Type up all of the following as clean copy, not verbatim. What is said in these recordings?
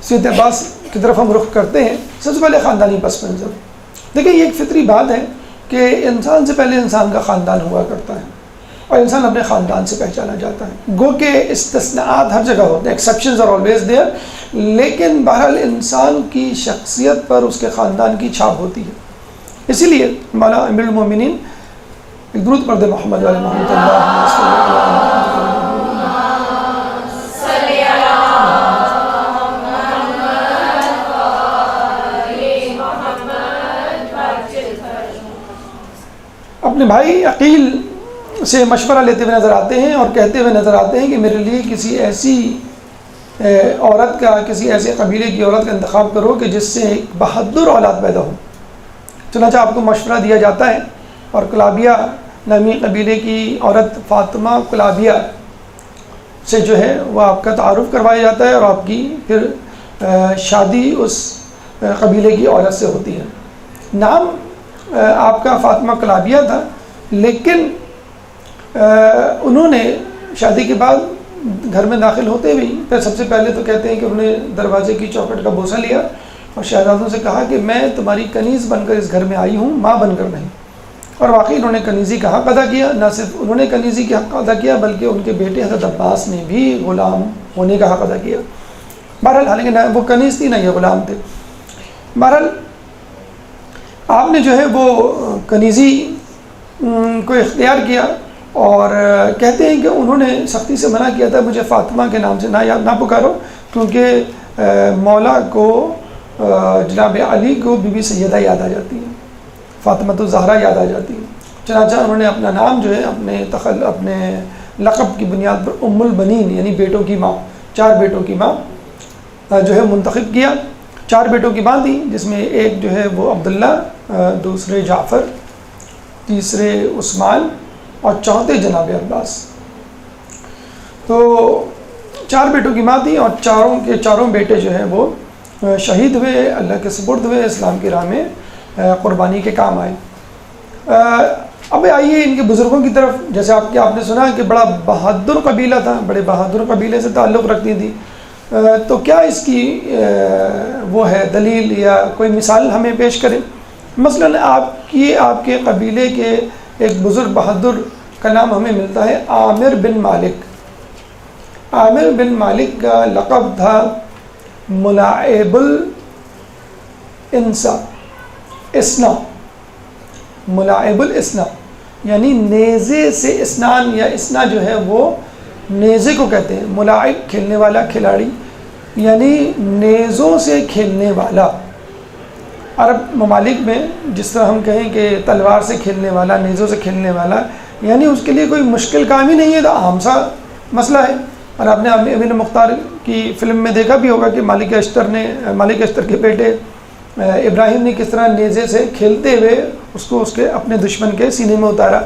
سیرت عباس کی طرف ہم رخ کرتے ہیں، سب سے پہلے خاندانی پس منظر. دیکھیں یہ ایک فطری بات ہے کہ انسان سے پہلے انسان کا خاندان ہوا کرتا ہے اور انسان اپنے خاندان سے پہچانا جاتا ہے. گو کہ استثناءات ہر جگہ ہوتے ہیں، ایکسیپشنز آر آلویز دیئر، لیکن بہرحال انسان کی شخصیت پر اس کے خاندان کی چھاپ ہوتی ہے. اسی لیے مولا امیر المومنین ایک درود پڑھ دے محمد علیہ محمد اپنے بھائی عقیل سے مشورہ لیتے ہوئے نظر آتے ہیں اور کہتے ہوئے نظر آتے ہیں کہ میرے لیے کسی ایسی عورت کا، کسی ایسے قبیلے کی عورت کا انتخاب کرو کہ جس سے ایک بہادر اولاد پیدا ہو. چنانچہ آپ کو مشورہ دیا جاتا ہے اور کلابیہ نامی قبیلے کی عورت فاطمہ کلابیہ سے جو ہے وہ آپ کا تعارف کروایا جاتا ہے اور آپ کی پھر شادی اس قبیلے کی عورت سے ہوتی ہے. نام آپ کا فاطمہ کلابیہ تھا، لیکن انہوں نے شادی کے بعد گھر میں داخل ہوتے بھی پھر سب سے پہلے تو کہتے ہیں کہ انہوں نے دروازے کی چوکھٹ کا بوسہ لیا اور شہزادوں سے کہا کہ میں تمہاری کنیز بن کر اس گھر میں آئی ہوں، ماں بن کر نہیں. اور واقعی انہوں نے کنیزی کا حق ادا کیا. نہ صرف انہوں نے کنیزی کا حق ادا کیا بلکہ ان کے بیٹے حضرت عباس نے بھی غلام ہونے کا حق ادا کیا. بہرحال حالانکہ نہ وہ کنیز تھی نہ یہ غلام تھے. بہرحال آپ نے جو ہے وہ کنیزی کو اختیار کیا اور کہتے ہیں کہ انہوں نے سختی سے منع کیا تھا مجھے فاطمہ کے نام سے نہ پکارو، کیونکہ مولا کو جناب علی کو بی بی سیدہ یاد آ جاتی ہے، فاطمہ الزہرا یاد آ جاتی ہے. چنانچہ انہوں نے اپنا نام جو ہے اپنے لقب کی بنیاد پر ام البنین یعنی بیٹوں کی ماں، 4 بیٹوں کی ماں جو ہے منتخب کیا. 4 بیٹوں کی ماں تھی جس میں ایک جو ہے وہ عبداللہ، دوسرے جعفر، تیسرے عثمان اور چوتھے جناب عباس. تو 4 بیٹوں کی ماں تھی اور چاروں بیٹے جو ہیں وہ شہید ہوئے، اللہ کے سپرد ہوئے، اسلام کی راہ میں قربانی کے کام آئے. اب آئیے ان کے بزرگوں کی طرف. جیسے آپ نے سنا کہ بڑا بہادر قبیلہ تھا، بڑے بہادر قبیلے سے تعلق رکھتی تھی. تو کیا اس کی وہ ہے دلیل یا کوئی مثال ہمیں پیش کریں؟ مثلاً آپ کے قبیلے کے ایک بزرگ بہادر کا نام ہمیں ملتا ہے عامر بن مالک. عامر بن مالک کا لقب تھا ملاعب الانسا، اسنا، ملاعب الاسنا یعنی نیزے سے اسنان، یا اسنا جو ہے وہ نیزے کو کہتے ہیں. ملاعب کھیلنے والا، کھلاڑی، یعنی نیزوں سے کھیلنے والا. عرب ممالک میں جس طرح ہم کہیں کہ تلوار سے کھیلنے والا، نیزوں سے کھیلنے والا، یعنی اس کے لیے کوئی مشکل کام ہی نہیں ہے، تو عام سا مسئلہ ہے. اور آپ نے امین مختار کی فلم میں دیکھا بھی ہوگا کہ مالک اشتر کے بیٹے ابراہیم نے کس طرح نیزے سے کھیلتے ہوئے اس کو اپنے دشمن کے سینے میں اتارا.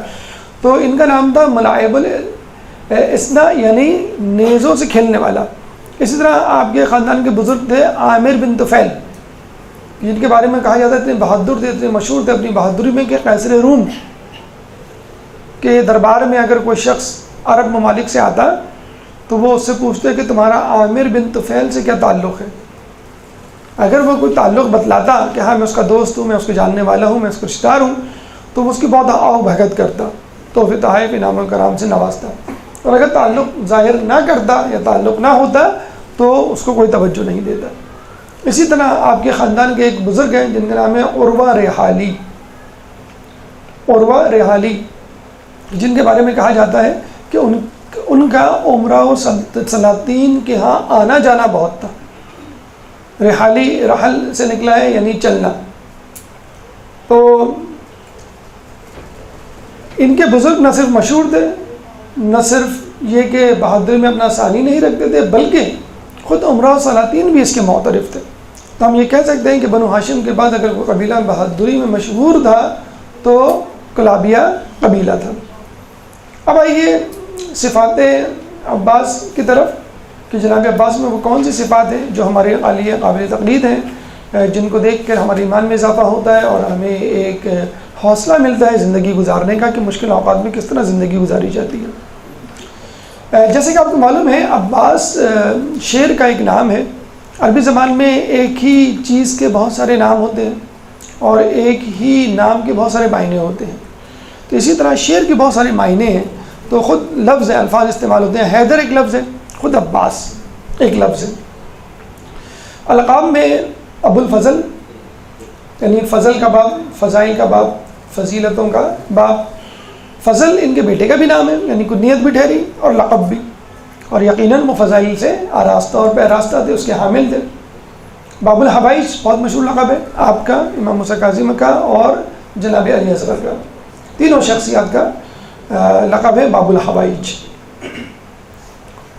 تو ان کا نام تھا ملاعب الاسنا یعنی نیزوں سے کھیلنے والا. اسی طرح آپ کے خاندان کے بزرگ تھے عامر بن طفیل، جن کے بارے میں کہا جاتا ہے اتنے بہادر تھے، اتنے مشہور تھے اپنی بہادری میں کہ قیصر روم کے دربار میں اگر کوئی شخص عرب ممالک سے آتا تو وہ اس سے پوچھتے کہ تمہارا عامر بن طفیل سے کیا تعلق ہے. اگر وہ کوئی تعلق بتلاتا کہ ہاں میں اس کا دوست ہوں، میں اس کو جاننے والا ہوں، میں اس کا رشتہ دار ہوں، تو وہ اس کی بہت آؤ بھگت کرتا، تو پھر تحائف انعام و کرام سے نوازتا. اور اگر تعلق ظاہر نہ کرتا یا تعلق نہ ہوتا تو اس کو کوئی توجہ نہیں دیتا. اسی طرح آپ کے خاندان کے ایک بزرگ ہیں جن کا نام ہے عروہ ریحالی. عروہ ریحالی جن کے بارے میں کہا جاتا ہے کہ ان کا عمرہ و سلاطین کے ہاں آنا جانا بہت تھا. ریحالی رحل سے نکلا ہے یعنی چلنا. تو ان کے بزرگ نہ صرف مشہور تھے، نہ صرف یہ کہ بہادری میں اپنا ثانی نہیں رکھتے تھے، بلکہ خود عمرہ و سلاطین بھی اس کے معترف تھے. تو ہم یہ کہہ سکتے ہیں کہ بنو ہاشم کے بعد اگر کوئی قبیلہ بہادری میں مشہور تھا تو کلابیہ قبیلہ تھا. اب آئیے صفات عباس کی طرف کہ جناب عباس میں وہ کون سی صفات ہیں جو ہمارے عالیہ قابل تقلید ہیں، جن کو دیکھ کر ہمارے ایمان میں اضافہ ہوتا ہے اور ہمیں ایک حوصلہ ملتا ہے زندگی گزارنے کا کہ مشکل اوقات میں کس طرح زندگی گزاری جاتی ہے. جیسے کہ آپ کو معلوم ہے عباس شیر کا ایک نام ہے عربی زبان میں ایک ہی چیز کے بہت سارے نام ہوتے ہیں اور ایک ہی نام کے بہت سارے معنی ہوتے ہیں. تو اسی طرح شعر کے بہت سارے معنی ہیں. تو خود لفظ ہے، الفاظ استعمال ہوتے ہیں. حیدر ایک لفظ ہے، خود عباس ایک لفظ ہے. القاب میں ابو الفضل یعنی فضل کا باب، فضائل کا باب، فضیلتوں کا باب. فضل ان کے بیٹے کا بھی نام ہے، یعنی کنیت بھی ٹھہری اور لقب بھی، اور یقیناً وہ فضائل سے آراستہ اور پیراستہ تھے، اس کے حامل تھے. باب الحوائج بہت مشہور لقب ہے آپ کا، امام موسیٰ کاظم کا اور جناب علی اصغر کا، تینوں شخصیات کا لقب ہے باب الحوائج.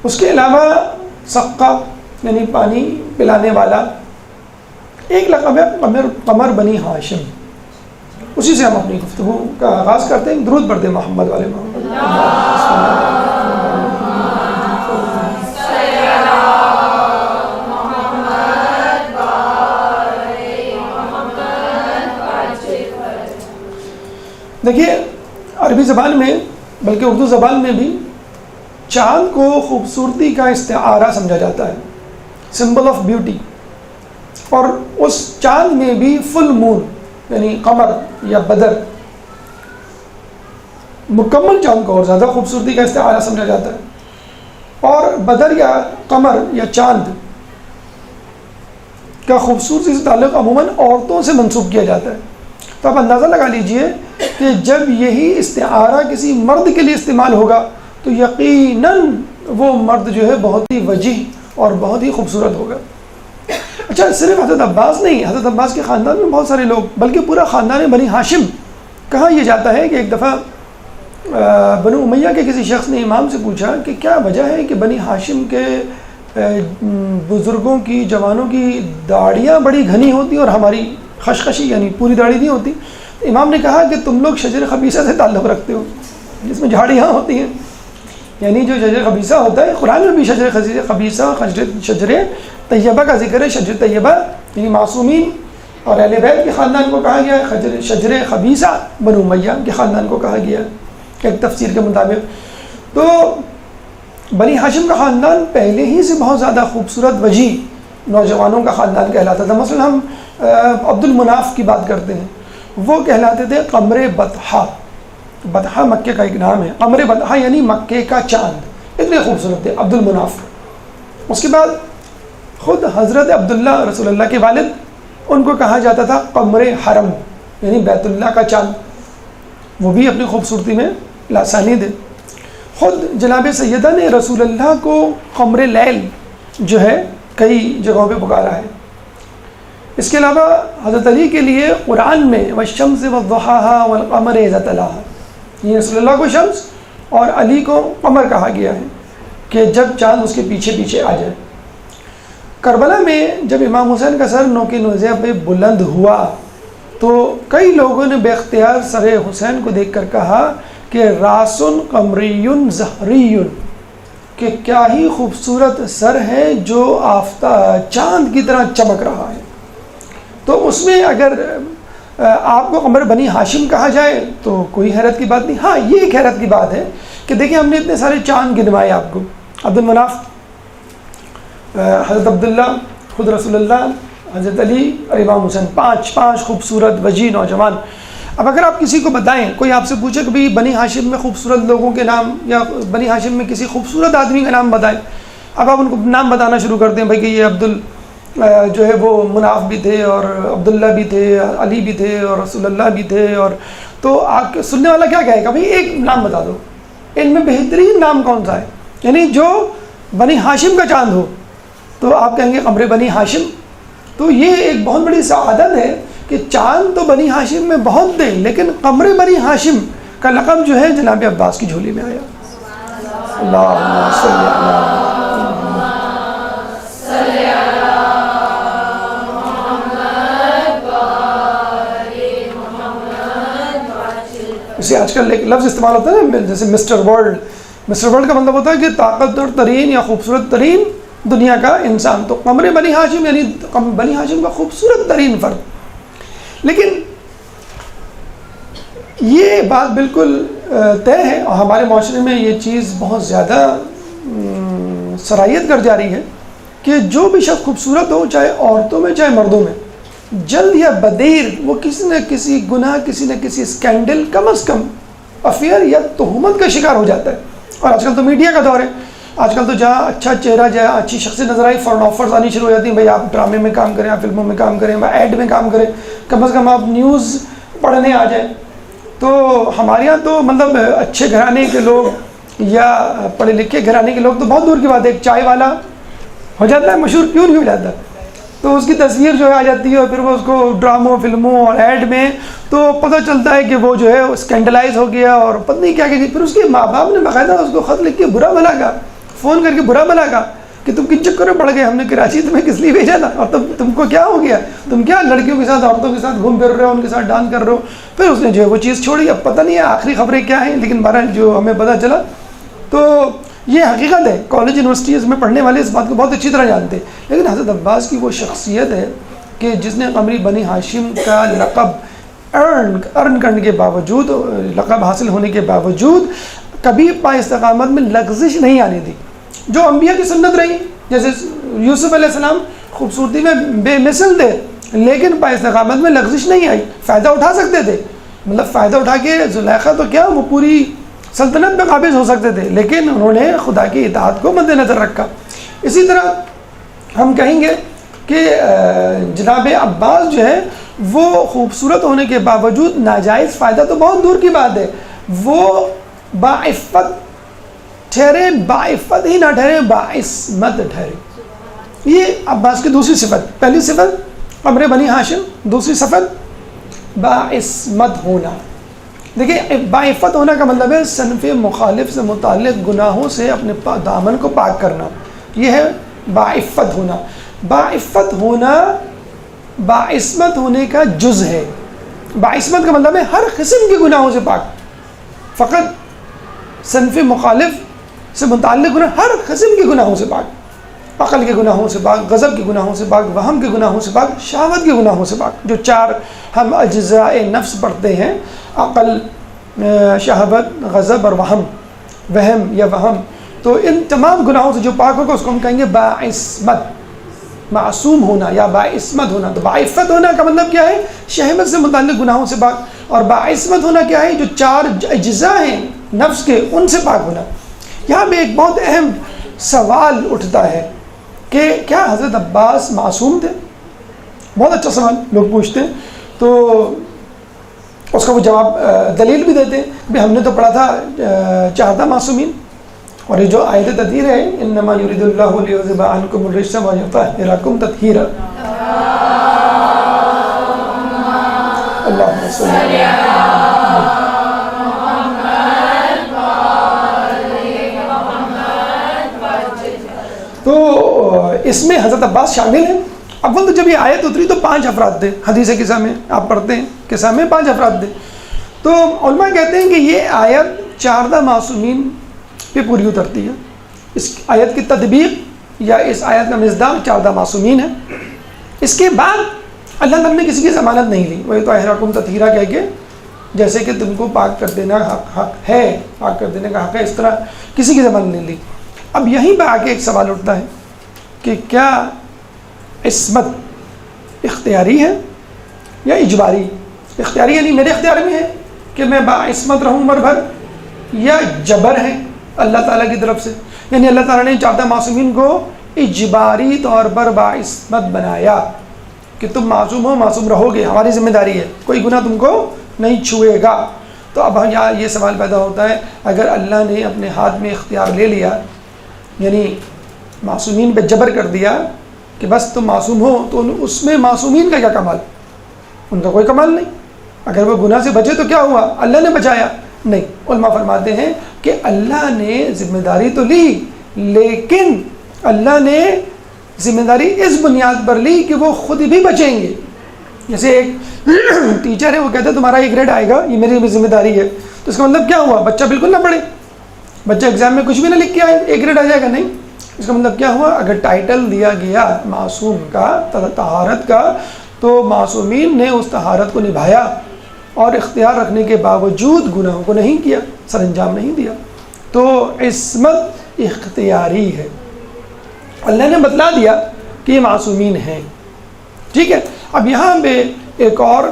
اس کے علاوہ سقا یعنی پانی پلانے والا ایک لقب ہے قمر بنی ہاشم. اسی سے ہم اپنی گفتگو کا آغاز کرتے ہیں. درود پڑھتے ہیں محمد والے محمد. دیکھیے عربی زبان میں بلکہ اردو زبان میں بھی چاند کو خوبصورتی کا استعارہ سمجھا جاتا ہے، سمبل آف بیوٹی. اور اس چاند میں بھی فل مون یعنی قمر یا بدر، مکمل چاند کو اور زیادہ خوبصورتی کا استعارہ سمجھا جاتا ہے. اور بدر یا قمر یا چاند کا خوبصورتی سے تعلق عموماً عورتوں سے منسوب کیا جاتا ہے. تو آپ اندازہ لگا لیجئے کہ جب یہی استعارہ کسی مرد کے لیے استعمال ہوگا تو یقیناً وہ مرد جو ہے بہت ہی وجیح اور بہت ہی خوبصورت ہوگا. اچھا، صرف حضرت عباس نہیں، حضرت عباس کے خاندان میں بہت سارے لوگ، بلکہ پورا خاندان بنی ہاشم. کہا یہ جاتا ہے کہ ایک دفعہ بنو امیہ کے کسی شخص نے امام سے پوچھا کہ کیا وجہ ہے کہ بنی ہاشم کے بزرگوں کی، جوانوں کی داڑیاں بڑی گھنی ہوتی اور ہماری خشخشی یعنی پوری داڑھی نہیں ہوتی. امام نے کہا کہ تم لوگ شجر خبیثہ سے تعلق رکھتے ہو جس میں جھاڑیاں ہوتی ہیں. یعنی جو شجر خبیثہ ہوتا ہے، قرآن میں بھی شجر خبیثہ، شجر طیبہ کا ذکر ہے. شجر طیبہ یعنی معصومین اور اہل بیت کے خاندان کو کہا گیا ہے. شجر خبیثہ بنو امیہ کے خاندان کو کہا گیا ہے ایک تفسیر کے مطابق. تو بنی ہاشم کا خاندان پہلے ہی سے بہت زیادہ خوبصورت وجیح نوجوانوں کا خاندان کہلاتا تھا. مثلا ہم عبد المناف کی بات کرتے ہیں، وہ کہلاتے تھے قمر بطحہ. بطحہ مکے کا ایک نام ہے. قمر بطحہ یعنی مکے کا چاند، اتنے خوبصورت تھے عبد المناف. اس کے بعد خود حضرت عبداللہ رسول اللہ کے والد، ان کو کہا جاتا تھا قمر حرم یعنی بیت اللہ کا چاند. وہ بھی اپنی خوبصورتی میں لاسانید ہے. خود جناب سیدہ نے رسول اللہ کو قمر لیل جو ہے کئی جگہوں پہ پکارا ہے. اس کے علاوہ حضرت علی کے لیے قرآن میں والشمس والضحاها والقمر اذا تلاها، یہ رسول اللہ کو شمس اور علی کو قمر کہا گیا ہے کہ جب چاند اس کے پیچھے پیچھے آ جائے. کربلا میں جب امام حسین کا سر نوک نوزیہ پہ بلند ہوا تو کئی لوگوں نے بے اختیار سر حسین کو دیکھ کر کہا کہ راسن قمری زہری، کہ کیا ہی خوبصورت سر ہے جو چاند کی طرح چمک رہا ہے. تو اس میں اگر آپ کو قمر بنی ہاشم کہا جائے تو کوئی حیرت کی بات نہیں. ہاں، یہ ایک حیرت کی بات ہے کہ دیکھیں ہم نے اتنے سارے چاند گنوائے آپ کو، عبد المناف، حضرت عبداللہ، خود رسول اللہ، حضرت علی اور امام حسین، پانچ خوبصورت وجیح نوجوان. اب اگر آپ کسی کو بتائیں، کوئی آپ سے پوچھے کہ بھئی بنی ہاشم میں خوبصورت لوگوں کے نام یا بنی ہاشم میں کسی خوبصورت آدمی کا نام بتائیں، اب آپ ان کو نام بتانا شروع کرتے ہیں بھائی کہ یہ جو ہے وہ مناف بھی تھے اور عبداللہ بھی تھے، علی بھی تھے اور رسول اللہ بھی تھے. اور تو آپ کے سننے والا کیا کہے گا؟ بھائی ایک نام بتا دو، ان میں بہترین نام کون سا ہے، یعنی جو بنی ہاشم کا چاند ہو. تو آپ کہیں گے قمر بنی ہاشم. تو یہ ایک بہت بڑی سعادت ہے کہ چاند تو بنی ہاشم میں بہت تھے، لیکن قمر بنی ہاشم کا لقب جو ہے جناب عباس کی جھولی میں آیا. اللہم صلی اللہ اسے آج کل ایک لفظ استعمال ہوتا ہے نا جیسے مسٹر ورلڈ. مسٹر ورلڈ کا مطلب ہوتا ہے کہ طاقتور ترین یا خوبصورت ترین دنیا کا انسان. تو قمر بنی ہاشم یعنی بنی ہاشم کا خوبصورت ترین فرد. لیکن یہ بات بالکل طے ہے اور ہمارے معاشرے میں یہ چیز بہت زیادہ سرایت کر جاری ہے کہ جو بھی شخص خوبصورت ہو، چاہے عورتوں میں چاہے مردوں میں، جلد یا بدیر وہ کسی نہ کسی گناہ، کسی نہ کسی اسکینڈل، کم از کم افیئر یا تہمت کا شکار ہو جاتا ہے۔ اور آج کل تو میڈیا کا دور ہے، آج کل تو جہاں اچھا چہرہ، جہاں اچھی شخصیت نظر آئی، فوراً آفرز آنی شروع ہو جاتی ہیں، بھائی آپ ڈرامے میں کام کریں، آپ فلموں میں کام کریں، ایڈ میں کام کریں، کم از کم آپ نیوز پڑھنے آ جائیں۔ تو ہمارے یہاں تو مطلب اچھے گھرانے کے لوگ یا پڑھے لکھے گھرانے کے لوگ تو بہت دور کی بات ہے، ایک چائے والا ہو جاتا ہے مشہور، کیوں نہیں ہو جاتا؟ تو اس کی تصویر جو ہے آ جاتی ہے، اور پھر وہ اس کو ڈراموں، فلموں اور ایڈ میں تو پتہ چلتا ہے کہ وہ جو ہے اسکینڈلائز ہو گیا اور پتہ نہیں کیا کہ پھر اس کے ماں باپ نے باقاعدہ اس کو خط لکھ کے برا بھلا کہا، فون کر کے برا بھلا کہا کہ تم کن چکر میں پڑ گئے، ہم نے کراچی تمہیں کس لیے بھیجا تھا، اور تم کو کیا ہو گیا، تم کیا لڑکیوں کے ساتھ، عورتوں کے ساتھ گھوم پھر رہے ہو، ان کے ساتھ ڈانس کر رہے ہو۔ پھر اس نے جو ہے وہ چیز چھوڑی، اب پتہ نہیں ہے آخری خبریں کیا ہیں، لیکن بہرحال جو ہمیں پتہ چلا تو یہ حقیقت ہے۔ کالج یونیورسٹیز میں پڑھنے والے اس بات کو بہت اچھی طرح جانتے ہیں، لیکن حضرت عباس کی وہ شخصیت ہے کہ جس نے قمری بنی ہاشم کا لقب ارن کرنے کے باوجود، لقب حاصل ہونے کے باوجود کبھی پا استقامت میں لغزش نہیں آنے دی، جو انبیاء کی سنت رہی۔ جیسے یوسف علیہ السلام خوبصورتی میں بے مثل تھے، لیکن پا استقامت میں لغزش نہیں آئی، فائدہ اٹھا سکتے تھے، مطلب فائدہ اٹھا کے زلیخا تو کیا وہ پوری سلطنت میں قابض ہو سکتے تھے، لیکن انہوں نے خدا کی اطاعت کو مد نظر رکھا۔ اسی طرح ہم کہیں گے کہ جناب عباس جو ہے وہ خوبصورت ہونے کے باوجود ناجائز فائدہ تو بہت دور کی بات ہے، وہ باعفت ٹھہرے، باعفت ہی نہ ٹھہرے، باعصمت ٹھہرے۔ یہ عباس کی دوسری صفت، پہلی صفت قمر بنی ہاشم، دوسری صفت باعصمت ہونا۔ دیکھیں باعفت ہونا کا مطلب ہے صنف مخالف سے متعلق گناہوں سے اپنے دامن کو پاک کرنا، یہ ہے باعفت ہونا۔ باعفت ہونا باعصمت ہونے کا جز ہے۔ باعصمت کا مطلب ہے ہر قسم کے گناہوں سے پاک، فقط صنف مخالف سے متعلق گناہ، ہر قسم کے گناہوں سے پاک، عقل کے گناہوں سے پاک، غضب کے گناہوں سے پاک، وہم کے گناہوں سے پاک، شہوت کے گناہوں سے پاک۔ جو چار ہم اجزاء نفس پڑھتے ہیں، عقل، شہوت، غضب اور وہم یا وہم، تو ان تمام گناہوں سے جو پاک ہوگا اس کو ہم کہیں گے باعصمت، معصوم ہونا یا باعصمت ہونا۔ تو باعفت ہونا کا مطلب کیا ہے؟ شہوت سے متعلق گناہوں سے پاک، اور باعصمت ہونا کیا ہے؟ جو چار اجزاء ہیں نفس کے ان سے پاک ہونا۔ یہاں پہ ایک بہت اہم سوال اٹھتا ہے کہ کیا حضرت عباس معصوم تھے؟ بہت اچھا سوال لوگ پوچھتے ہیں، تو اس کا وہ جواب دلیل بھی دیتے ہیں۔ بھی ہم نے تو پڑھا تھا 14 معصومین، اور یہ جو آیت تطہیر ہے انما یرید اللہ لیذھب عنکم الرجس ویطہرکم تطہیرا، اللہم صلی علی تو اس میں حضرت عباس شامل ہیں۔ اول تو جب یہ آیت اتری تو 5 افراد تھے، حدیث قصہ میں آپ پڑھتے ہیں قصہ میں 5 افراد تھے، تو علماء کہتے ہیں کہ یہ آیت 14 معصومین پہ پوری اترتی ہے۔ اس آیت کی تطبیق یا اس آیت کا مصداق 14 معصومین ہے۔ اس کے بعد اللہ تعالیٰ نے کسی کی ضمانت نہیں لی، وہ تو احرقم تطہیرہ کہہ کے، جیسے کہ تم کو پاک کر دینا حق ہے، پاک کر دینے کا حق ہے، اس طرح کسی کی ضمانت نہیں لی۔ اب یہیں پہ آ کے ایک سوال اٹھتا ہے کہ کیا عصمت اختیاری ہے یا اجباری؟ اختیاری یعنی میرے اختیار میں ہے کہ میں باعصمت رہوں عمر بھر، یا جبر ہے اللہ تعالیٰ کی طرف سے، یعنی اللہ تعالیٰ نے 14 معصومین کو اجباری طور پر باعصمت بنایا کہ تم معصوم ہو، معصوم رہو گے، ہماری ذمہ داری ہے، کوئی گناہ تم کو نہیں چھوئے گا۔ تو اب یہاں یہ سوال پیدا ہوتا ہے، اگر اللہ نے اپنے ہاتھ میں اختیار لے لیا، یعنی معصومین پہ جبر کر دیا کہ بس تم معصوم ہو، تو اس میں معصومین کا کیا کمال؟ ان کا کوئی کمال نہیں۔ اگر وہ گناہ سے بچے تو کیا ہوا؟ اللہ نے بچایا؟ نہیں۔ علماء فرماتے ہیں کہ اللہ نے ذمہ داری تو لی، لیکن اللہ نے ذمہ داری اس بنیاد پر لی کہ وہ خود بھی بچیں گے۔ جیسے ایک ٹیچر ہے، وہ کہتا ہے تمہارا یہ گریڈ آئے گا، یہ میری ذمہ داری ہے، تو اس کا مطلب کیا ہوا؟ بچہ بالکل نہ پڑھے، بچہ ایگزام میں کچھ بھی نہ لکھ کے آئے، ایک گریڈ آ جائے گا؟ نہیں۔ اس کا مطلب کیا ہوا؟ اگر ٹائٹل دیا گیا معصوم کا، طہارت کا، تو معصومین نے اس طہارت کو نبھایا اور اختیار رکھنے کے باوجود گناہوں کو نہیں کیا، سر انجام نہیں دیا۔ تو عصمت اختیاری ہے، اللہ نے بتلا دیا کہ یہ معصومین ہیں. ٹھیک ہے. اب یہاں پہ ایک اور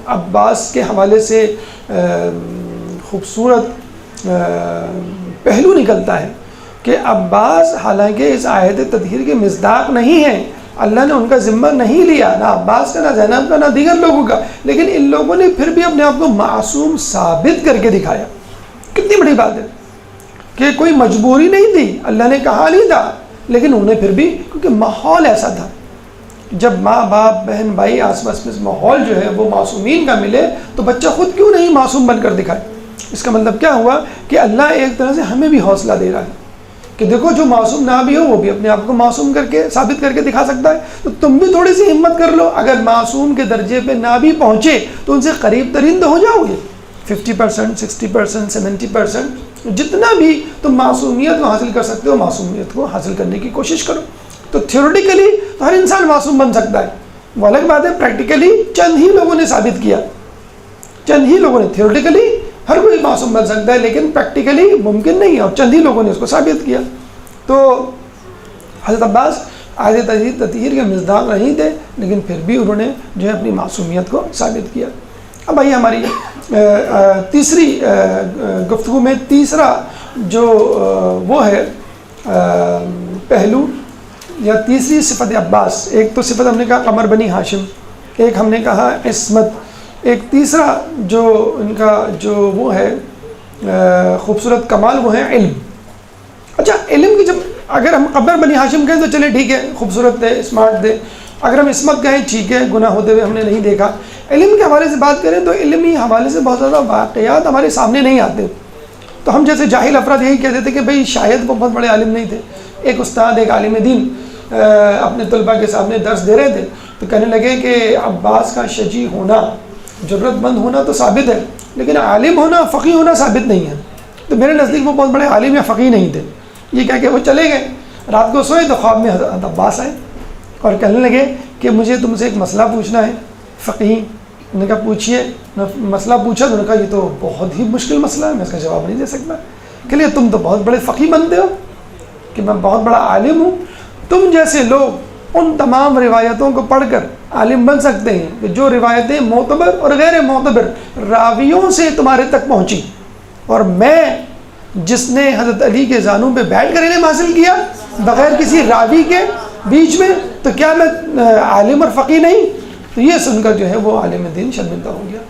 عباس کے حوالے سے خوبصورت پہلو نکلتا ہے کہ عباس حالانکہ اس آیت تطہیر کے مصداق نہیں ہیں، اللہ نے ان کا ذمہ نہیں لیا، نہ عباس کا، نہ زینب کا، نہ دیگر لوگوں کا، لیکن ان لوگوں نے پھر بھی اپنے آپ کو معصوم ثابت کر کے دکھایا. کتنی بڑی بات ہے کہ کوئی مجبوری نہیں تھی، اللہ نے کہا نہیں تھا، لیکن انہوں نے پھر بھی، کیونکہ ماحول ایسا تھا. جب ماں باپ بہن بھائی آس پاس میں ماحول جو ہے وہ معصومین کا ملے تو بچہ خود کیوں نہیں معصوم بن کر دکھائے. اس کا مطلب کیا ہوا کہ اللہ ایک طرح سے ہمیں بھی حوصلہ دے رہا ہے کہ دیکھو جو معصوم نہ بھی ہو وہ بھی اپنے آپ کو معصوم کر کے ثابت کر کے دکھا سکتا ہے، تو تم بھی تھوڑی سی ہمت کر لو. اگر معصوم کے درجے پہ نہ بھی پہنچے تو ان سے قریب ترین تو ہو جاؤ گے. 50%، 60%، 70%، جتنا بھی تم معصومیت کو حاصل کر سکتے ہو معصومیت کو حاصل کرنے کی کوشش کرو. تو تھیوریٹیکلی تو ہر انسان معصوم بن سکتا ہے، وہ الگ بات ہے پریکٹیکلی چند ہی لوگوں نے ثابت کیا، چند ہی لوگوں نے. تھیوریٹیکلی ہر کوئی معصوم بن سکتا ہے لیکن پریکٹیکلی ممکن نہیں ہے، اور چند ہی لوگوں نے اس کو ثابت کیا. تو حضرت عباس آیت تطہیر کے مصداق نہیں تھے لیکن پھر بھی انہوں نے جو ہے اپنی معصومیت کو ثابت کیا. اب آئیے ہماری تیسری گفتگو میں تیسرا جو وہ ہے پہلو یا تیسری صفت عباس. ایک تو صفت ہم نے کہا قمر بنی ہاشم، ایک ہم نے کہا عصمت، ایک تیسرا جو ان کا جو وہ ہے خوبصورت کمال وہ ہے علم. اچھا علم کی جب اگر ہم قمر بنی ہاشم کہیں تو چلے ٹھیک ہے، خوبصورت تھے، اسمارٹ تھے. اگر ہم عصمت کہیں ٹھیک ہے، گناہ ہوتے ہوئے ہم نے نہیں دیکھا. علم کے حوالے سے بات کریں تو علمی حوالے سے بہت زیادہ واقعات ہمارے سامنے نہیں آتے. تو ہم جیسے جاہل افراد یہی کہتے تھے کہ بھئی شاید وہ بہت بڑے عالم نہیں تھے. ایک استاد، ایک عالم دین اپنے طلباء کے سامنے درس دے رہے تھے تو کہنے لگے کہ عباس کا شجیع ہونا، جرت مند ہونا تو ثابت ہے لیکن عالم ہونا، فقیہ ہونا ثابت نہیں ہے. تو میرے نزدیک وہ بہت بڑے عالم یا فقیہ نہیں تھے. یہ کہہ کے وہ چلے گئے. رات کو سوئے تو خواب میں حضرت عباس آئے اور کہنے لگے کہ مجھے تم سے ایک مسئلہ پوچھنا ہے. فقیہ نے کہا پوچھیے. مسئلہ پوچھا تو نے کہا یہ تو بہت ہی مشکل مسئلہ ہے، میں اس کا جواب نہیں دے سکتا. کہ لیے تم تو بہت بڑے فقیہ بنتے ہو کہ میں بہت بڑا عالم ہوں. تم جیسے لوگ ان تمام روایتوں کو پڑھ کر عالم بن سکتے ہیں کہ جو روایتیں معتبر اور غیر معتبر راویوں سے تمہارے تک پہنچی، اور میں جس نے حضرت علی کے زانوں پہ بیٹھ کر علم حاصل کیا بغیر کسی راوی کے بیچ میں، تو کیا میں عالم اور فقیہ نہیں؟ تو یہ سن کر جو ہے وہ عالم دین شرمندہ ہو گیا.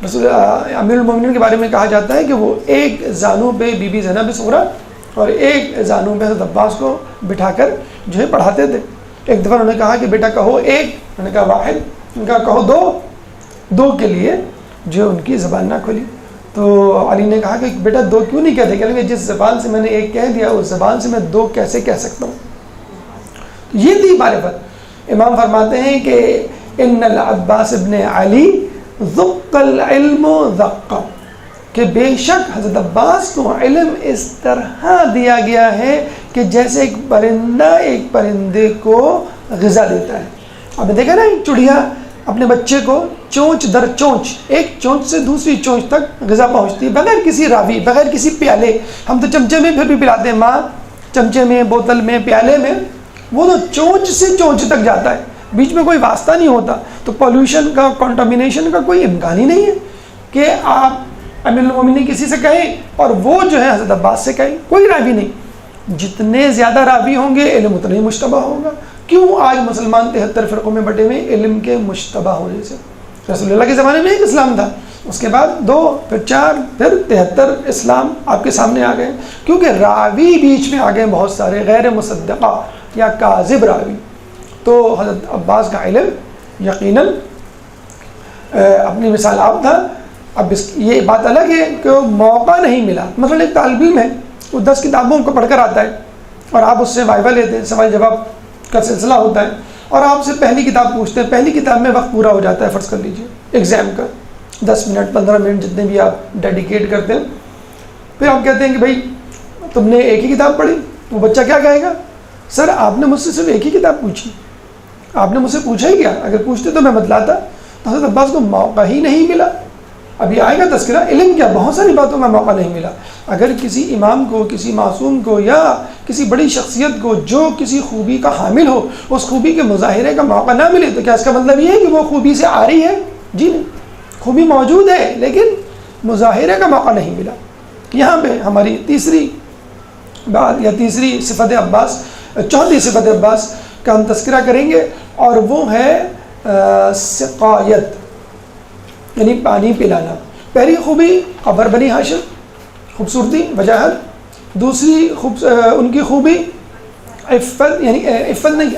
رسول امیر المومنین کے بارے میں کہا جاتا ہے کہ وہ ایک زانوں پہ بی بی زینب صغریٰ اور ایک زانوں پہ حضرت عباس کو بٹھا کر جو ہے پڑھاتے تھے. ایک دفعہ انہوں نے کہا کہ بیٹا کہو ایک، انہوں نے کہا واحد، ان کا کہو دو. دو کے لیے جو ان کی زبان نہ کھلی. تو علی نے کہا کہ بیٹا دو کیوں نہیں کہتے؟ کہیں گے جس زبان سے میں نے ایک کہہ دیا اس زبان سے میں دو کیسے کہہ سکتا ہوں. یہ تھی معرفت. امام فرماتے ہیں کہ ان العباس ابن علی ذق العلم ذق، کہ بے شک حضرت عباس کو علم اس طرح دیا گیا ہے کہ جیسے ایک پرندہ ایک پرندے کو غذا دیتا ہے. آپ نے دیکھا نا ایک چڑیا اپنے بچے کو چونچ در چونچ، ایک چونچ سے دوسری چونچ تک غذا پہنچتی ہے بغیر کسی راوی، بغیر کسی پیالے. ہم تو چمچے میں پھر بھی پلاتے ہیں، ماں چمچے میں، بوتل میں، پیالے میں، وہ تو چونچ سے چونچ تک جاتا ہے، بیچ میں کوئی واسطہ نہیں ہوتا. تو پولوشن کا، کنٹامینیشن کا کوئی امکان ہی نہیں ہے کہ آپ امیر المومنین کسی سے کہیں اور وہ جو ہے حضرت عباس سے کہیں. کوئی راوی نہیں. جتنے زیادہ راوی ہوں گے علم اتنا ہی مشتبہ ہوگا. کیوں آج مسلمان 73 فرقوں میں بٹے ہوئے؟ علم کے مشتبہ ہونے سے. رسول اللہ کے زمانے میں ایک اسلام تھا، اس کے بعد 2، پھر 4، پھر 73 اسلام آپ کے سامنے آ گئے، کیونکہ راوی بیچ میں آ گئے بہت سارے غیر مصدقہ یا کاذب راوی. تو حضرت عباس کا علم یقیناً اپنی مثال آپ تھا. اب یہ بات الگ ہے کہ وہ موقع نہیں ملا. مثلا ایک طالب علم ہے، وہ 10 کتابوں کو پڑھ کر آتا ہے اور آپ اس سے وائوہ لیتے ہیں، سوال جواب کا سلسلہ ہوتا ہے، اور آپ سے پہلی کتاب پوچھتے ہیں. پہلی کتاب میں وقت پورا ہو جاتا ہے، فرض کر لیجئے ایگزام کا 10 منٹ 15 منٹ جتنے بھی آپ ڈیڈیکیٹ کرتے ہیں. پھر آپ کہتے ہیں کہ بھائی تم نے ایک ہی کتاب پڑھی. وہ بچہ کیا کہے گا؟ سر آپ نے مجھ سے صرف ایک ہی کتاب پوچھی، آپ نے مجھ سے پوچھا ہی کیا؟ اگر پوچھتے تو میں بتلاتا. تو حضرت عباس کو موقع ہی نہیں ملا. ابھی آئے گا تذکرہ. علم کیا، بہت ساری باتوں میں موقع نہیں ملا. اگر کسی امام کو، کسی معصوم کو یا کسی بڑی شخصیت کو جو کسی خوبی کا حامل ہو اس خوبی کے مظاہرے کا موقع نہ ملے تو کیا اس کا مطلب یہ ہے کہ وہ خوبی سے آ رہی ہے؟ جی نہیں، خوبی موجود ہے لیکن مظاہرے کا موقع نہیں ملا۔ یہاں پہ ہماری تیسری بات یا تیسری صفت عباس، چوتھی صفت عباس کا ہم تذکرہ کریں گے، اور وہ ہے سقایت، یعنی پانی پلانا۔ پہلی خوبی قبر بنی ہاشم، خوبصورتی، وجاہت۔ دوسری ان کی خوبی عفت، یعنی عفت نہیں،